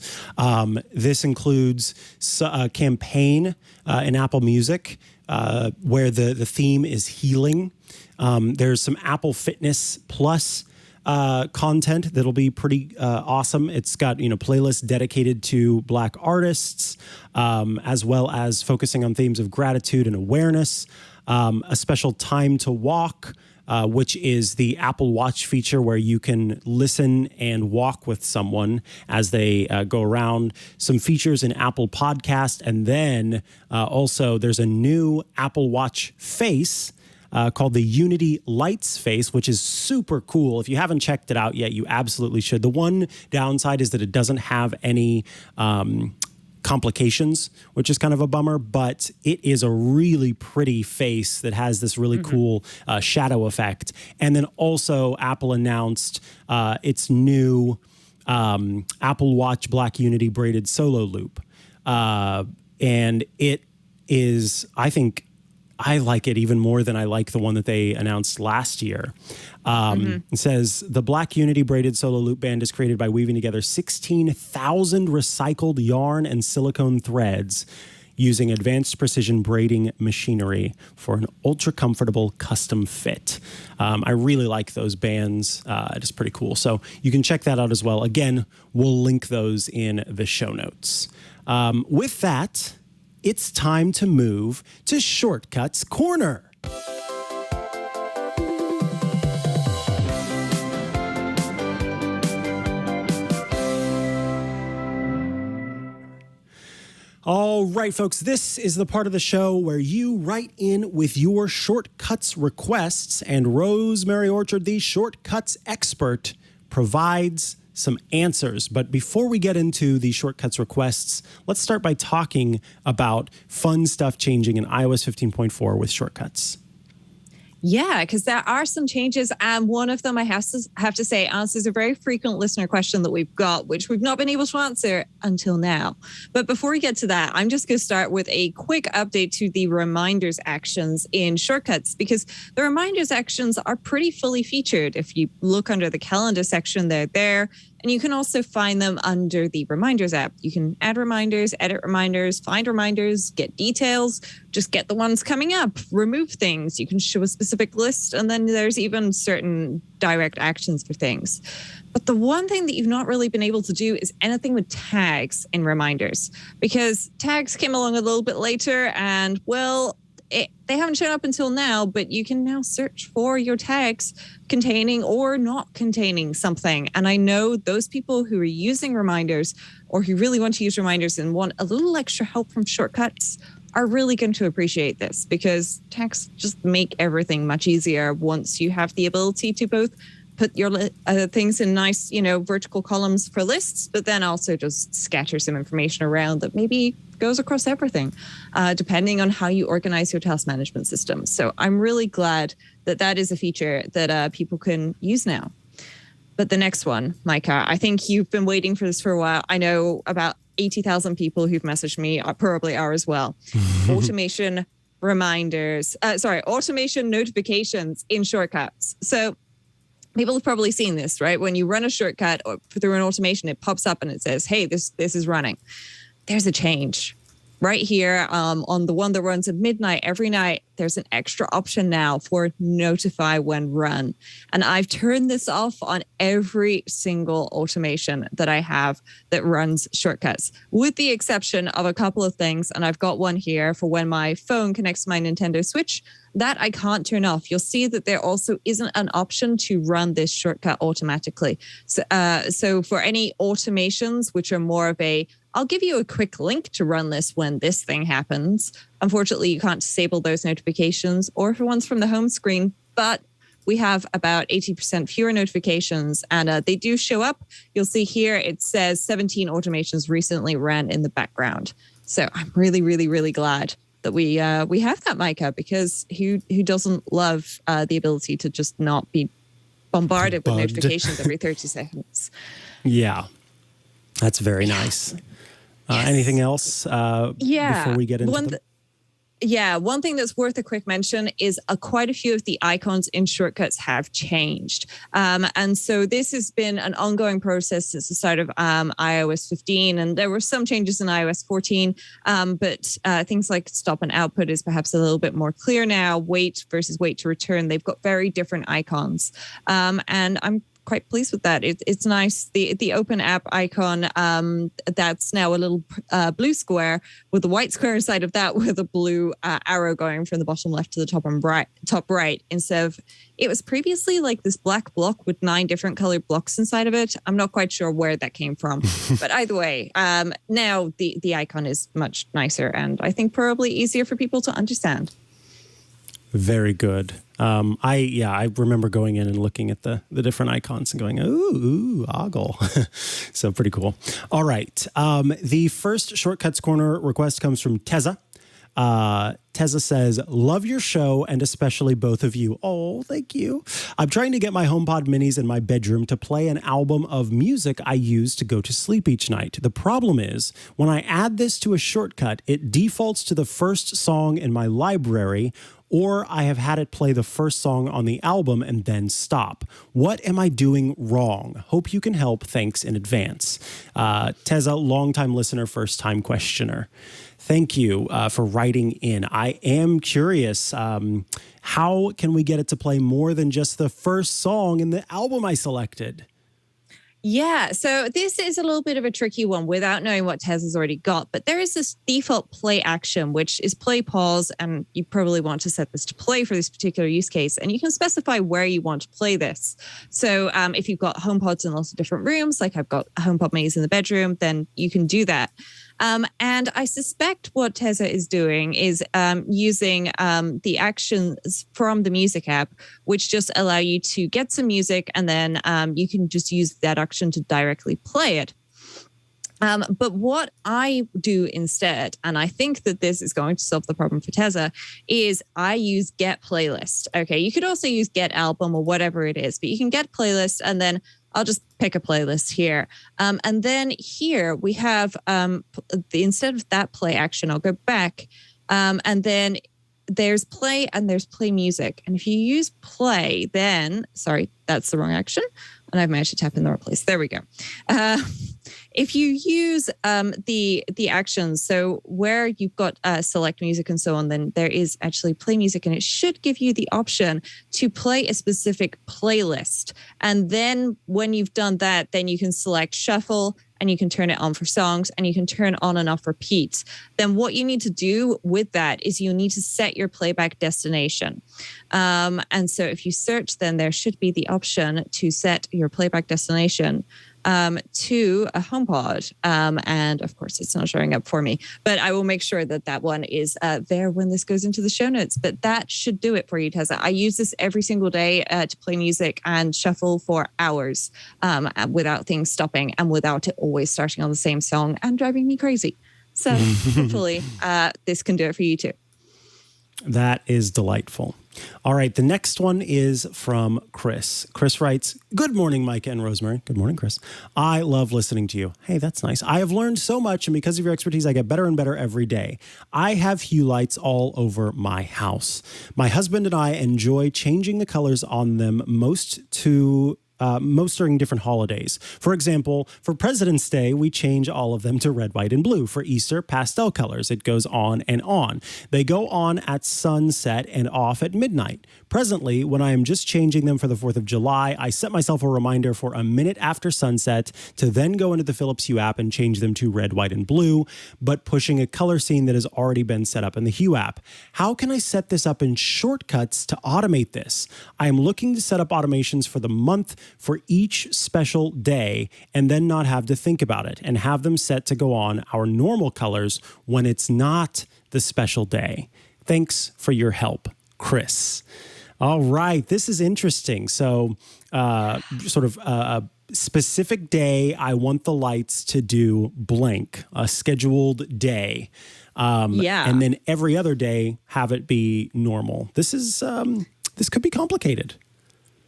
This includes a campaign in Apple Music where the theme is healing. There's some Apple Fitness Plus content that'll be pretty awesome. It's got playlists dedicated to Black artists, as well as focusing on themes of gratitude and awareness. A special time to walk, which is the Apple Watch feature where you can listen and walk with someone as they go around. Some features in Apple Podcast, and then also there's a new Apple Watch face called the Unity Lights face, which is super cool. If you haven't checked it out yet, you absolutely should. The one downside is that it doesn't have any complications, which is kind of a bummer, but it is a really pretty face that has this really cool shadow effect. And then also Apple announced its new Apple Watch Black Unity braided solo loop. And it is, I think, I like it even more than I like the one that they announced last year. It says, the Black Unity braided solo loop band is created by weaving together 16,000 recycled yarn and silicone threads using advanced precision braiding machinery for an ultra comfortable custom fit. I really like those bands. It is pretty cool. So you can check that out as well. Again, we'll link those in the show notes. With that, it's time to move to Shortcuts Corner. All right, folks, this is the part of the show where you write in with your shortcuts requests, and Rosemary Orchard, the shortcuts expert, provides some answers. But before we get into the shortcuts requests, let's start by talking about fun stuff changing in iOS 15.4 with shortcuts. Yeah, because there are some changes, and one of them I have to say answers a very frequent listener question that we've got, which we've not been able to answer until now. But before we get to that, I'm just going to start with a quick update to the reminders actions in Shortcuts, because the reminders actions are pretty fully featured. If you look under the calendar section, they're there. And you can also find them under the Reminders app. You can add reminders, edit reminders, find reminders, get details, just get the ones coming up, remove things. You can show a specific list, and then there's even certain direct actions for things. But the one thing that you've not really been able to do is anything with tags in reminders, because tags came along a little bit later, and well, they haven't shown up until now, but you can now search for your tags containing or not containing something. And I know those people who are using reminders or who really want to use reminders and want a little extra help from Shortcuts are really going to appreciate this, because tags just make everything much easier once you have the ability to both put your things in nice, vertical columns for lists, but then also just scatter some information around that maybe goes across everything, depending on how you organize your task management system. So I'm really glad that that is a feature that people can use now. But the next one, Mikah, I think you've been waiting for this for a while. I know about 80,000 people who've messaged me probably are as well. Automation notifications in Shortcuts. So people have probably seen this, right? When you run a shortcut or through an automation, it pops up and it says, hey, this is running. There's a change right here on the one that runs at midnight every night. There's an extra option now for notify when run. And I've turned this off on every single automation that I have that runs Shortcuts, with the exception of a couple of things. And I've got one here for when my phone connects to my Nintendo Switch. That I can't turn off. You'll see that there also isn't an option to run this shortcut automatically. So for any automations, which are more of a I'll give you a quick link to run this when this thing happens. Unfortunately, you can't disable those notifications or for ones from the home screen, but we have about 80% fewer notifications, and they do show up. You'll see here it says 17 automations recently ran in the background. So I'm really, really, really glad that we have that, Mikah, because who doesn't love the ability to just not be bombarded with notifications every 30 seconds? Yeah, that's very nice. Yes. Anything else before we get into them? One thing that's worth a quick mention is quite a few of the icons in shortcuts have changed. And so this has been an ongoing process since the start of iOS 15. And there were some changes in iOS 14, but things like stop and output is perhaps a little bit more clear now. Wait versus wait to return. They've got very different icons. And I'm quite pleased with that. It's nice. The open app icon, that's now a little blue square with a white square inside of that with a blue arrow going from the bottom left to the top right instead of, it was previously like this black block with 9 different colored blocks inside of it. I'm not quite sure where that came from, but either way, now the icon is much nicer and I think probably easier for people to understand. Very good. I remember going in and looking at the different icons and going, ooh, ogle. So pretty cool. All right. The first Shortcuts Corner request comes from Teza. Teza says, love your show and especially both of you. Oh, thank you. I'm trying to get my HomePod minis in my bedroom to play an album of music I use to go to sleep each night. The problem is when I add this to a shortcut, it defaults to the first song in my library, or I have had it play the first song on the album and then stop. What am I doing wrong? Hope you can help. Thanks in advance. Teza, longtime listener, first-time questioner. Thank you for writing in. I am curious, how can we get it to play more than just the first song in the album I selected? Yeah, so this is a little bit of a tricky one without knowing what Tez has already got, but there is this default play action, which is play pause, and you probably want to set this to play for this particular use case, and you can specify where you want to play this. So if you've got HomePods in lots of different rooms, like I've got HomePod minis in the bedroom, then you can do that. And I suspect what Teza is doing is using the actions from the music app, which just allow you to get some music and then you can just use that action to directly play it. But what I do instead, and I think that this is going to solve the problem for Teza, is I use get playlist. Okay, you could also use get album or whatever it is, but you can get playlist and then I'll just pick a playlist here. And then here we have, instead of that play action, I'll go back. And then there's play and there's play music. And if you use play, then, sorry, that's the wrong action. And I've managed to tap in the wrong place. There we go. If you use the actions, so where you've got select music and so on, then there is actually play music, and it should give you the option to play a specific playlist. And then when you've done that, then you can select shuffle and you can turn it on for songs and you can turn on and off repeats. Then what you need to do with that is you need to set your playback destination. And so if you search, then there should be the option to set your playback destination to a HomePod. And of course, it's not showing up for me, but I will make sure that that one is there when this goes into the show notes. But that should do it for you, Teza. I use this every single day to play music and shuffle for hours without things stopping and without it always starting on the same song and driving me crazy. So hopefully this can do it for you too. That is delightful. All right, the next one is from Chris. Chris writes, good morning, Mikah and Rosemary. Good morning, Chris. I love listening to you. Hey, that's nice. I have learned so much, and because of your expertise, I get better and better every day. I have Hue lights all over my house. My husband and I enjoy changing the colors on them most during different holidays. For example, for President's Day, we change all of them to red, white, and blue. For Easter, pastel colors. It goes on and on. They go on at sunset and off at midnight. Presently, when I am just changing them for the 4th of July, I set myself a reminder for a minute after sunset to then go into the Philips Hue app and change them to red, white, and blue, but pushing a color scene that has already been set up in the Hue app. How can I set this up in shortcuts to automate this? I am looking to set up automations for the month, for each special day and then not have to think about it and have them set to go on our normal colors when it's not the special day. Thanks for your help, Chris. All right, this is interesting. So sort of a specific day, I want the lights to do blank, a scheduled day. And then every other day, have it be normal. This is this could be complicated.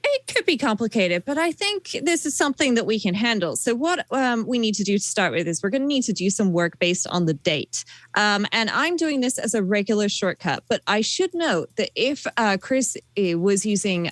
It could be complicated, but I think this is something that we can handle. So what we need to do to start with is we're going to need to do some work based on the date. And I'm doing this as a regular shortcut, but I should note that if Chris was using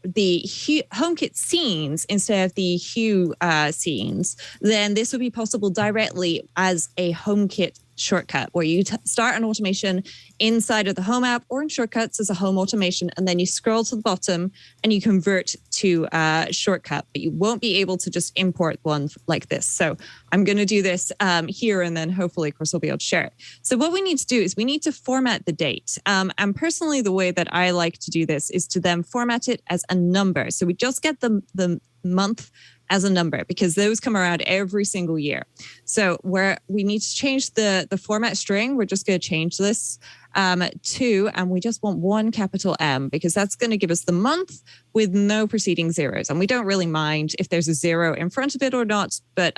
the HomeKit scenes instead of the Hue scenes, then this would be possible directly as a HomeKit shortcut where you start an automation inside of the Home app or in Shortcuts as a home automation, and then you scroll to the bottom and you convert to a shortcut, but you won't be able to just import one like this. So I'm going to do this here, and then hopefully Chris will be able to share it. So what we need to do is we need to format the date. And personally, the way that I like to do this is to then format it as a number. So we just get the month as a number because those come around every single year. So where we need to change the format string, we're just going to change this to, and we just want one capital M because that's going to give us the month with no preceding zeros. And we don't really mind if there's a zero in front of it or not. But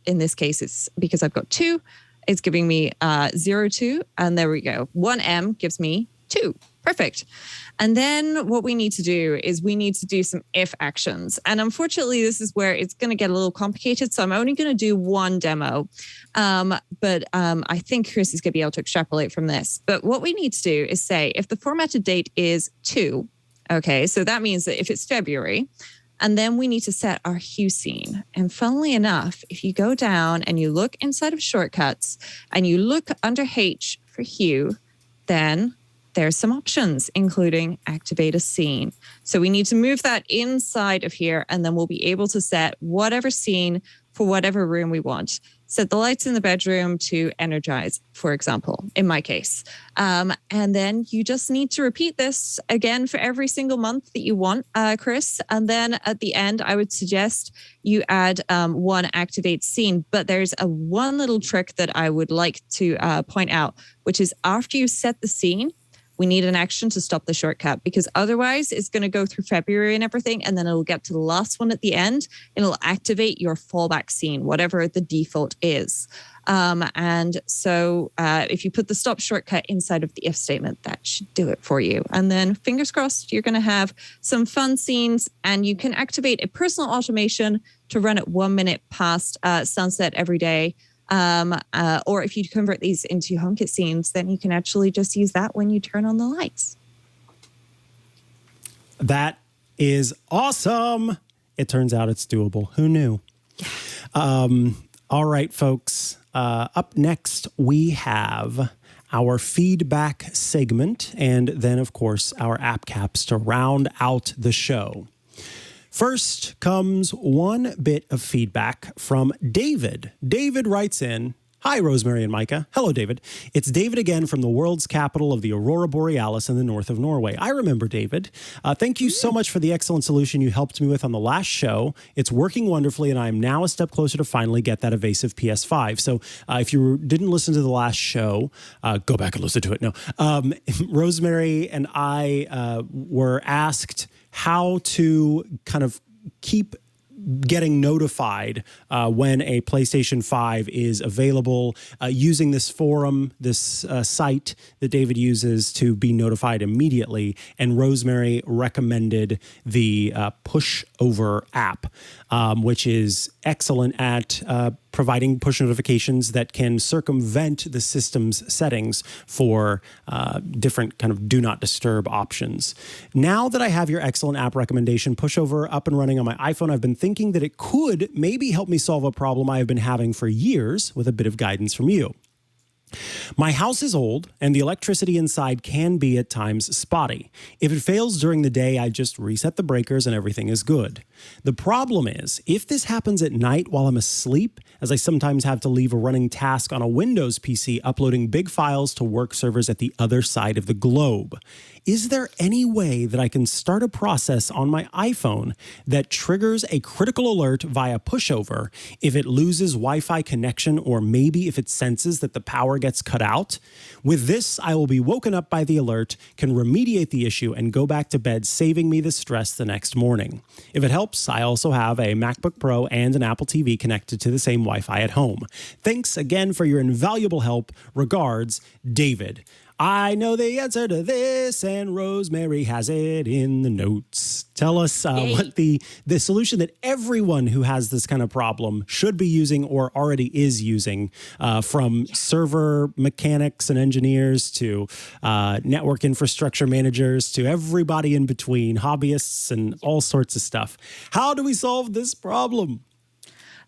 in this case, it's because I've got 2, it's giving me 02. And there we go. 1M gives me 2. Perfect. And then what we need to do is we need to do some if actions. And unfortunately, this is where it's going to get a little complicated. So I'm only going to do one demo. But I think Chris is going to be able to extrapolate from this. But what we need to do is say if the formatted date is 2, okay, so that means that if it's February, and then we need to set our Hue scene. And funnily enough, if you go down and you look inside of Shortcuts and you look under H for Hue, then there's some options, including activate a scene. So we need to move that inside of here, and then we'll be able to set whatever scene for whatever room we want. Set the lights in the bedroom to energize, for example, in my case. And then you just need to repeat this again for every single month that you want, Chris. And then at the end, I would suggest you add one activate scene. But there's one little trick that I would like to point out, which is after you set the scene, we need an action to stop the shortcut because otherwise it's going to go through February and everything. And then it'll get to the last one at the end. And it'll activate your fallback scene, whatever the default is. And so if you put the stop shortcut inside of the if statement, that should do it for you. And then fingers crossed, you're going to have some fun scenes and you can activate a personal automation to run at 1 minute past sunset every day. Or if you convert these into HomeKit scenes, then you can actually just use that when you turn on the lights. That is awesome. It turns out it's doable. Who knew? All right, folks. Up next, we have our feedback segment, and then, of course, our app caps to round out the show. First comes one bit of feedback from David. David writes in, "Hi, Rosemary and Mikah." Hello, David. It's David again from the world's capital of the Aurora Borealis in the north of Norway. I remember David. Thank you so much for the excellent solution you helped me with on the last show. It's working wonderfully, and I am now a step closer to finally get that evasive PS5. So if you didn't listen to the last show, go back and listen to it. No, Rosemary and I were asked how to kind of keep getting notified when a PlayStation 5 is available using this forum, this site that David uses to be notified immediately. And Rosemary recommended the Push Over app, which is excellent at providing push notifications that can circumvent the system's settings for different kind of do not disturb options. Now that I have your excellent app recommendation, Pushover, up and running on my iPhone, I've been thinking that it could maybe help me solve a problem I have been having for years with a bit of guidance from you. My house is old, and the electricity inside can be at times spotty. If it fails during the day, I just reset the breakers and everything is good. The problem is, if this happens at night while I'm asleep, as I sometimes have to leave a running task on a Windows PC uploading big files to work servers at the other side of the globe. Is there any way that I can start a process on my iPhone that triggers a critical alert via pushover if it loses Wi-Fi connection or maybe if it senses that the power gets cut out? With this, I will be woken up by the alert, can remediate the issue, and go back to bed, saving me the stress the next morning. If it helps, I also have a MacBook Pro and an Apple TV connected to the same Wi-Fi at home. Thanks again for your invaluable help. Regards, David. I know the answer to this, and Rosemary has it in the notes. Tell us what the solution that everyone who has this kind of problem should be using or already is using, from server mechanics and engineers to network infrastructure managers to everybody in between, hobbyists and all sorts of stuff. How do we solve this problem?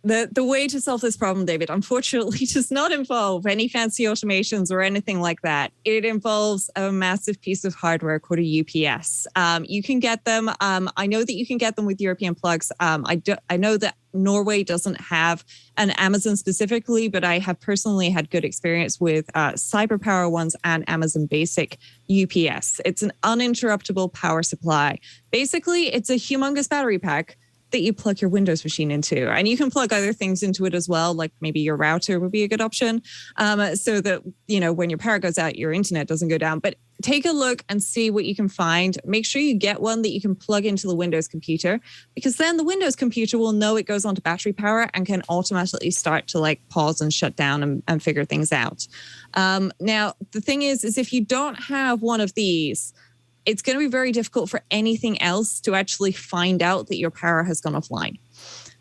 The way to solve this problem, David, unfortunately does not involve any fancy automations or anything like that. It involves a massive piece of hardware called a UPS. You can get them. I know that you can get them with European plugs. I know that Norway doesn't have an Amazon specifically, but I have personally had good experience with CyberPower ones and Amazon Basic UPS. It's an uninterruptible power supply. Basically, it's a humongous battery pack that you plug your Windows machine into. And you can plug other things into it as well, like maybe your router would be a good option, so that, when your power goes out, your internet doesn't go down. But take a look and see what you can find. Make sure you get one that you can plug into the Windows computer, because then the Windows computer will know it goes onto battery power and can automatically start to pause and shut down and figure things out. Now, the thing is if you don't have one of these, it's going to be very difficult for anything else to actually find out that your power has gone offline,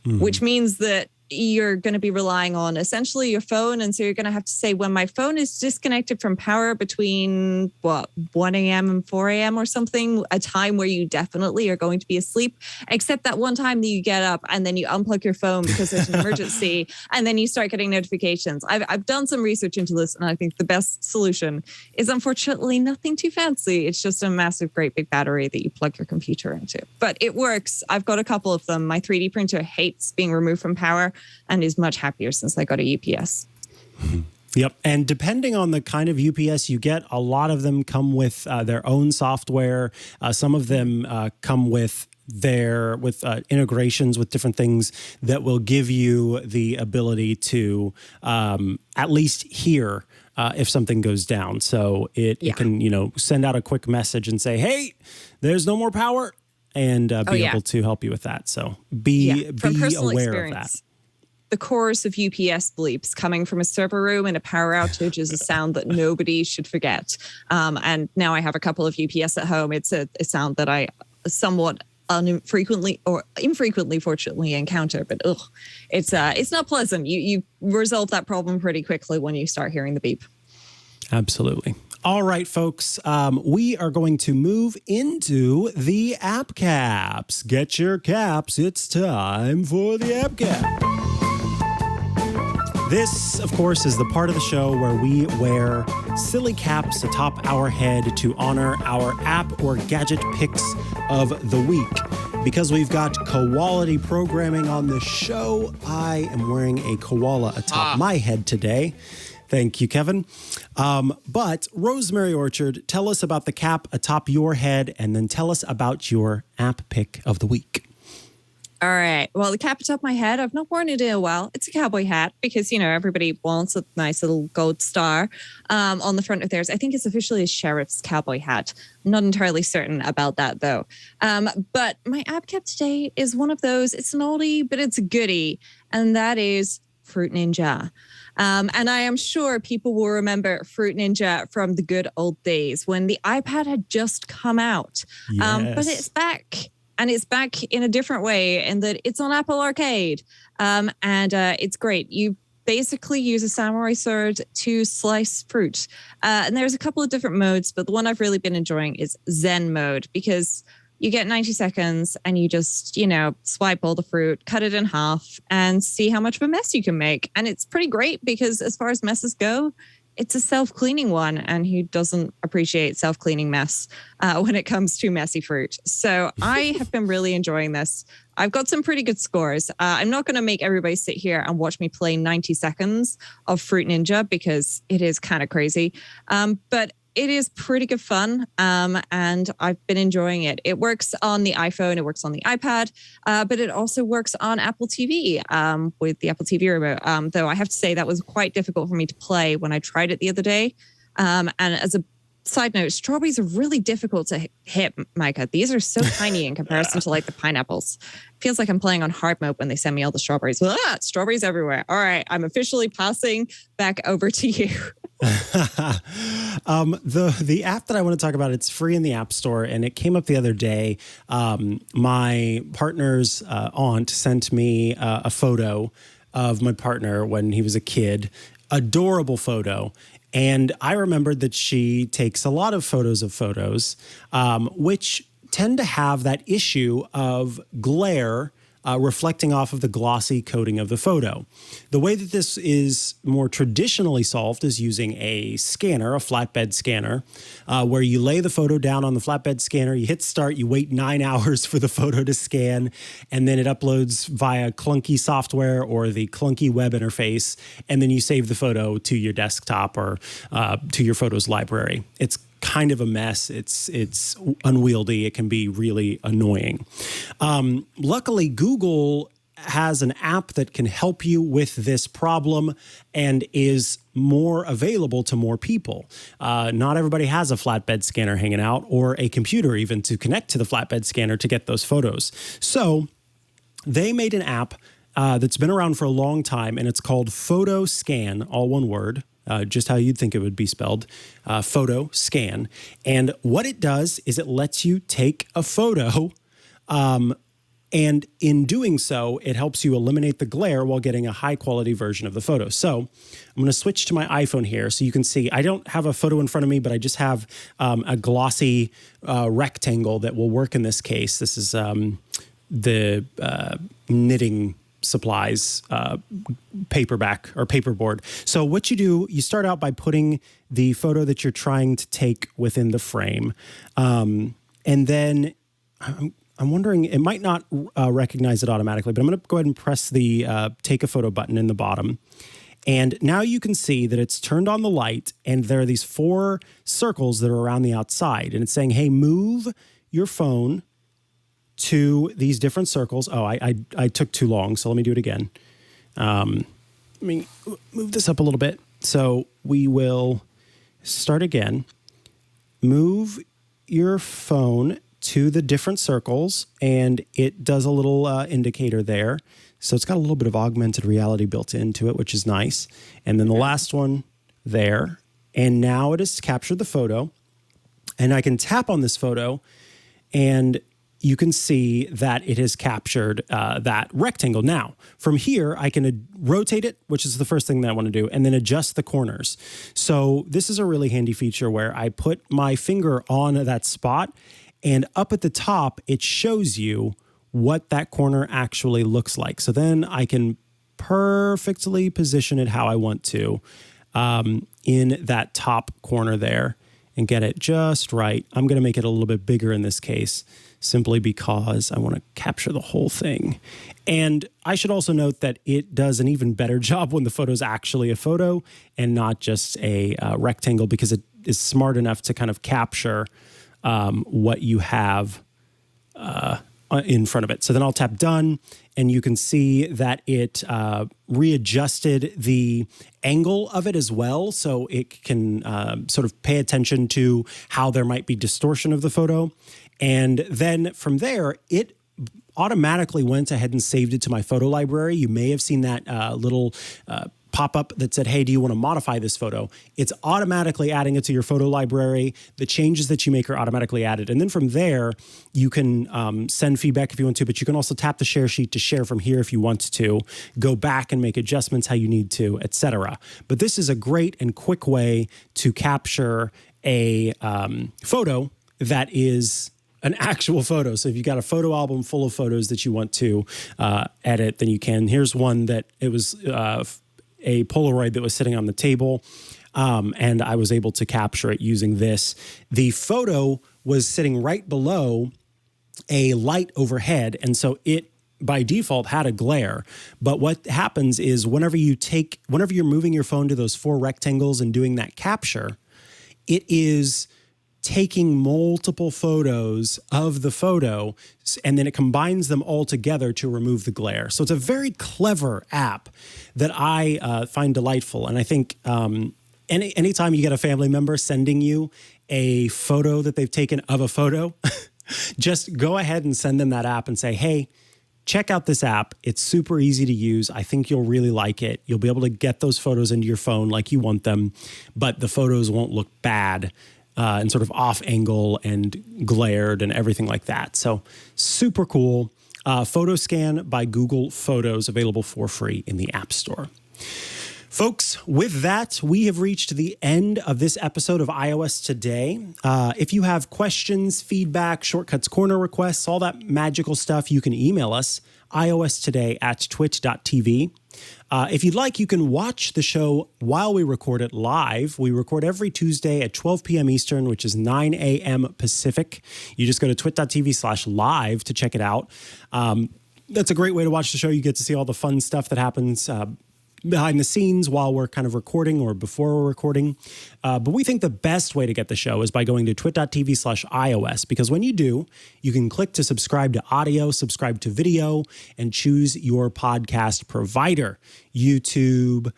which means that you're going to be relying on essentially your phone. And so you're going to have to say, when my phone is disconnected from power between 1 a.m. and 4 a.m. or something, a time where you definitely are going to be asleep, except that one time that you get up and then you unplug your phone because there's an emergency and then you start getting notifications. I've done some research into this, and I think the best solution is unfortunately nothing too fancy. It's just a massive, great big battery that you plug your computer into. But it works. I've got a couple of them. My 3D printer hates being removed from power and is much happier since I got a UPS. Yep. And depending on the kind of UPS you get, a lot of them come with their own software. Some of them come with integrations with different things that will give you the ability to at least hear if something goes down. So it can, send out a quick message and say, hey, there's no more power, and be able to help you with that. So be aware of that. The chorus of UPS bleeps coming from a server room in a power outage is a sound that nobody should forget. And now I have a couple of UPS at home. It's a sound that I somewhat infrequently, fortunately, encounter. But it's not pleasant. You resolve that problem pretty quickly when you start hearing the beep. Absolutely. All right, folks, we are going to move into the app caps. Get your caps. It's time for the app cap. This, of course, is the part of the show where we wear silly caps atop our head to honor our app or gadget picks of the week. Because we've got quality programming on the show, I am wearing a koala atop my head today. Thank you, Kevin. But Rosemary Orchard, tell us about the cap atop your head, and then tell us about your app pick of the week. All right. Well, the cap atop my head, I've not worn it in a while. It's a cowboy hat because, everybody wants a nice little gold star on the front of theirs. I think it's officially a sheriff's cowboy hat. I'm not entirely certain about that, though. But my app cap today is one of those. It's an oldie, but it's a goodie. And that is Fruit Ninja. And I am sure people will remember Fruit Ninja from the good old days when the iPad had just come out. Yes. But it's back. And it's back in a different way in that it's on Apple Arcade. And it's great. You basically use a samurai sword to slice fruit. And there's a couple of different modes, but the one I've really been enjoying is Zen mode, because you get 90 seconds and you just, swipe all the fruit, cut it in half, and see how much of a mess you can make. And it's pretty great because as far as messes go, it's a self-cleaning one, and who doesn't appreciate self-cleaning mess when it comes to messy fruit? So I have been really enjoying this. I've got some pretty good scores. I'm not going to make everybody sit here and watch me play 90 seconds of Fruit Ninja because it is kind of crazy. But it is pretty good fun, and I've been enjoying it. It works on the iPhone, it works on the iPad, but it also works on Apple TV with the Apple TV remote. Though I have to say that was quite difficult for me to play when I tried it the other day. And as a side note, strawberries are really difficult to hit, Micah. These are so tiny in comparison to like the pineapples. Feels like I'm playing on hard mode when they send me all the strawberries. Strawberries everywhere. All right, I'm officially passing back over to you. The app that I want to talk about, it's free in the App Store, and it came up the other day. My partner's aunt sent me a photo of my partner when he was a kid. Adorable photo. And I remembered that she takes a lot of photos, which tend to have that issue of glare reflecting off of the glossy coating of the photo. The way that this is more traditionally solved is using a scanner, a flatbed scanner, where you lay the photo down on the flatbed scanner, you hit start, you wait 9 hours for the photo to scan, and then it uploads via clunky software or the clunky web interface, and then you save the photo to your desktop or to your photos library. It's kind of a mess. It's unwieldy. It can be really annoying. Luckily, Google has an app that can help you with this problem and is more available to more people. Not everybody has a flatbed scanner hanging out or a computer even to connect to the flatbed scanner to get those photos. So they made an app that's been around for a long time, and it's called Photo Scan, all one word. Just how you'd think it would be spelled, Photo Scan. And what it does is it lets you take a photo, and in doing so, it helps you eliminate the glare while getting a high-quality version of the photo. So I'm going to switch to my iPhone here so you can see. I don't have a photo in front of me, but I just have a glossy rectangle that will work in this case. This is the knitting supplies paperback or paperboard. So what you do, you start out by putting the photo that you're trying to take within the frame. And then I'm wondering, it might not recognize it automatically, but I'm going to go ahead and press the take a photo button in the bottom. And now you can see that it's turned on the light, and there are these 4 circles that are around the outside. And it's saying, hey, move your phone to these different circles. Oh, I took too long, so let me do it again. Let me move this up a little bit. So we will start again. Move your phone to the different circles, and it does a little indicator there. So it's got a little bit of augmented reality built into it, which is nice. And then the last one there. And now it has captured the photo. And I can tap on this photo, and you can see that it has captured that rectangle. Now, from here, I can rotate it, which is the first thing that I want to do, and then adjust the corners. So this is a really handy feature where I put my finger on that spot, and up at the top, it shows you what that corner actually looks like. So then I can perfectly position it how I want to in that top corner there and get it just right. I'm going to make it a little bit bigger in this case, simply because I want to capture the whole thing. And I should also note that it does an even better job when the photo is actually a photo and not just a rectangle, because it is smart enough to kind of capture what you have in front of it. So then I'll tap done, and you can see that it readjusted the angle of it as well. So it can sort of pay attention to how there might be distortion of the photo. And then from there, it automatically went ahead and saved it to my photo library. You may have seen that little pop-up that said, hey, do you want to modify this photo? It's automatically adding it to your photo library. The changes that you make are automatically added. And then from there, you can send feedback if you want to, but you can also tap the share sheet to share from here if you want to, go back and make adjustments how you need to, etc. But this is a great and quick way to capture a photo that is an actual photo. So if you've got a photo album full of photos that you want to edit, then you can. Here's one that it was a Polaroid that was sitting on the table, and I was able to capture it using this. The photo was sitting right below a light overhead, and so it by default had a glare. But what happens is whenever you're moving your phone to those 4 rectangles and doing that capture, it is taking multiple photos of the photo, and then it combines them all together to remove the glare. So it's a very clever app that I find delightful. And I think anytime you get a family member sending you a photo that they've taken of a photo, just go ahead and send them that app and say, hey, check out this app. It's super easy to use. I think you'll really like it. You'll be able to get those photos into your phone like you want them, but the photos won't look bad and sort of off angle and glared and everything like that. So super cool. Photo Scan by Google Photos, available for free in the App Store. Folks, with that, we have reached the end of this episode of iOS Today. If you have questions, feedback, Shortcuts Corner requests, all that magical stuff, you can email us, iostoday@twit.tv. If you'd like, you can watch the show while we record it live. We record every Tuesday at 12 p.m. Eastern, which is 9 a.m. Pacific. You just go to twit.tv/live to check it out. That's a great way to watch the show. You get to see all the fun stuff that happens behind the scenes while we're kind of recording or before we're recording. But we think the best way to get the show is by going to twit.tv/iOS, because when you do, you can click to subscribe to audio, subscribe to video, and choose your podcast provider. YouTube,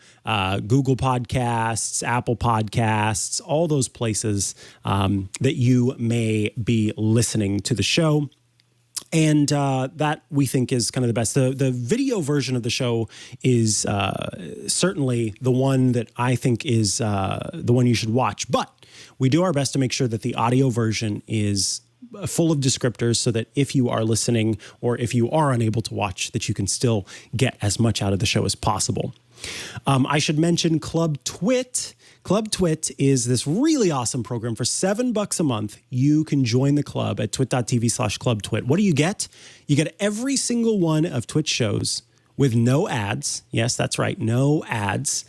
Google Podcasts, Apple Podcasts, all those places that you may be listening to the show. And that we think is kind of the best. The video version of the show is certainly the one that I think is the one you should watch. But we do our best to make sure that the audio version is full of descriptors so that if you are listening or if you are unable to watch, that you can still get as much out of the show as possible. I should mention Club Twit. Club Twit is this really awesome program. For $7 a month, you can join the club at twit.tv/clubtwit. What do you get? You get every single one of Twitch shows with no ads. Yes, that's right, no ads.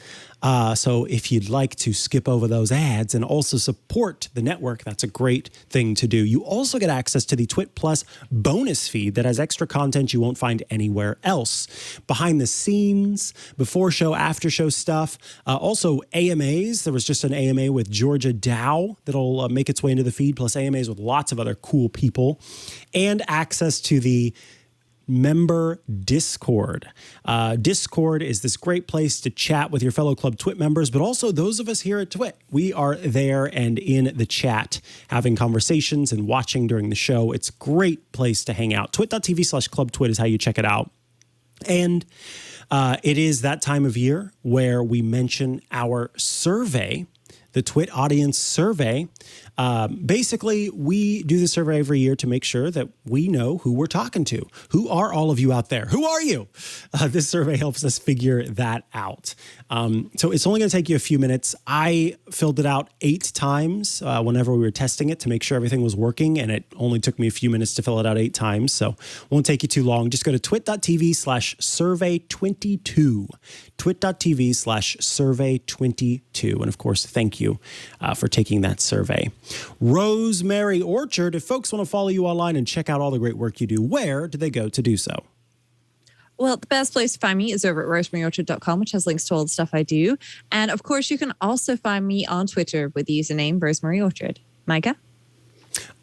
So if you'd like to skip over those ads and also support the network, that's a great thing to do. You also get access to the Twit Plus bonus feed that has extra content you won't find anywhere else. Behind the scenes, before show, after show stuff. Also AMAs. There was just an AMA with Georgia Dow that'll make its way into the feed, plus AMAs with lots of other cool people. And access to the member Discord. Discord is this great place to chat with your fellow Club Twit members, but also those of us here at Twit. We are there and in the chat, having conversations and watching during the show. It's a great place to hang out. Twit.tv/clubtwit is how you check it out. And it is that time of year where we mention our survey, the Twit Audience Survey. Basically, we do the survey every year to make sure that we know who we're talking to. Who are all of you out there? Who are you? This survey helps us figure that out. So it's only going to take you a few minutes. I filled it out 8 times whenever we were testing it to make sure everything was working, and it only took me a few minutes to fill it out 8 times, so won't take you too long. Just go to twit.tv/survey22. twit.tv/survey22. And of course, thank you for taking that survey. Rosemary Orchard, if folks want to follow you online and check out all the great work you do, where do they go to do so? Well, the best place to find me is over at rosemaryorchard.com, which has links to all the stuff I do. And of course, you can also find me on Twitter with the username Rosemary Orchard. Mikah?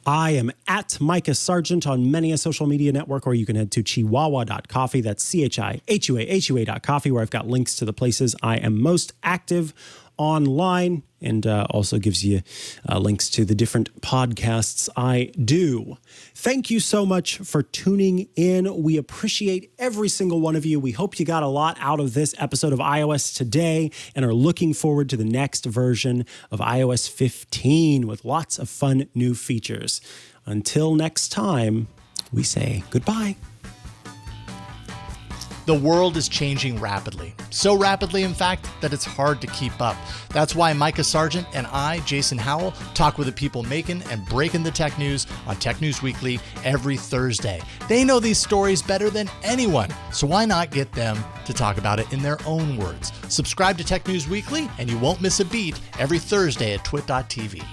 I am at Mikah Sargent on many a social media network, or you can head to chihuahua.coffee. That's CHIHUAHUA.coffee, where I've got links to the places I am most active online, and also gives you links to the different podcasts I do. Thank you so much for tuning in. We appreciate every single one of you. We hope you got a lot out of this episode of iOS Today and are looking forward to the next version of iOS 15 with lots of fun new features. Until next time, we say goodbye. The world is changing rapidly. So rapidly, in fact, that it's hard to keep up. That's why Mikah Sargent and I, Jason Howell, talk with the people making and breaking the tech news on Tech News Weekly every Thursday. They know these stories better than anyone, so why not get them to talk about it in their own words? Subscribe to Tech News Weekly and you won't miss a beat every Thursday at twit.tv.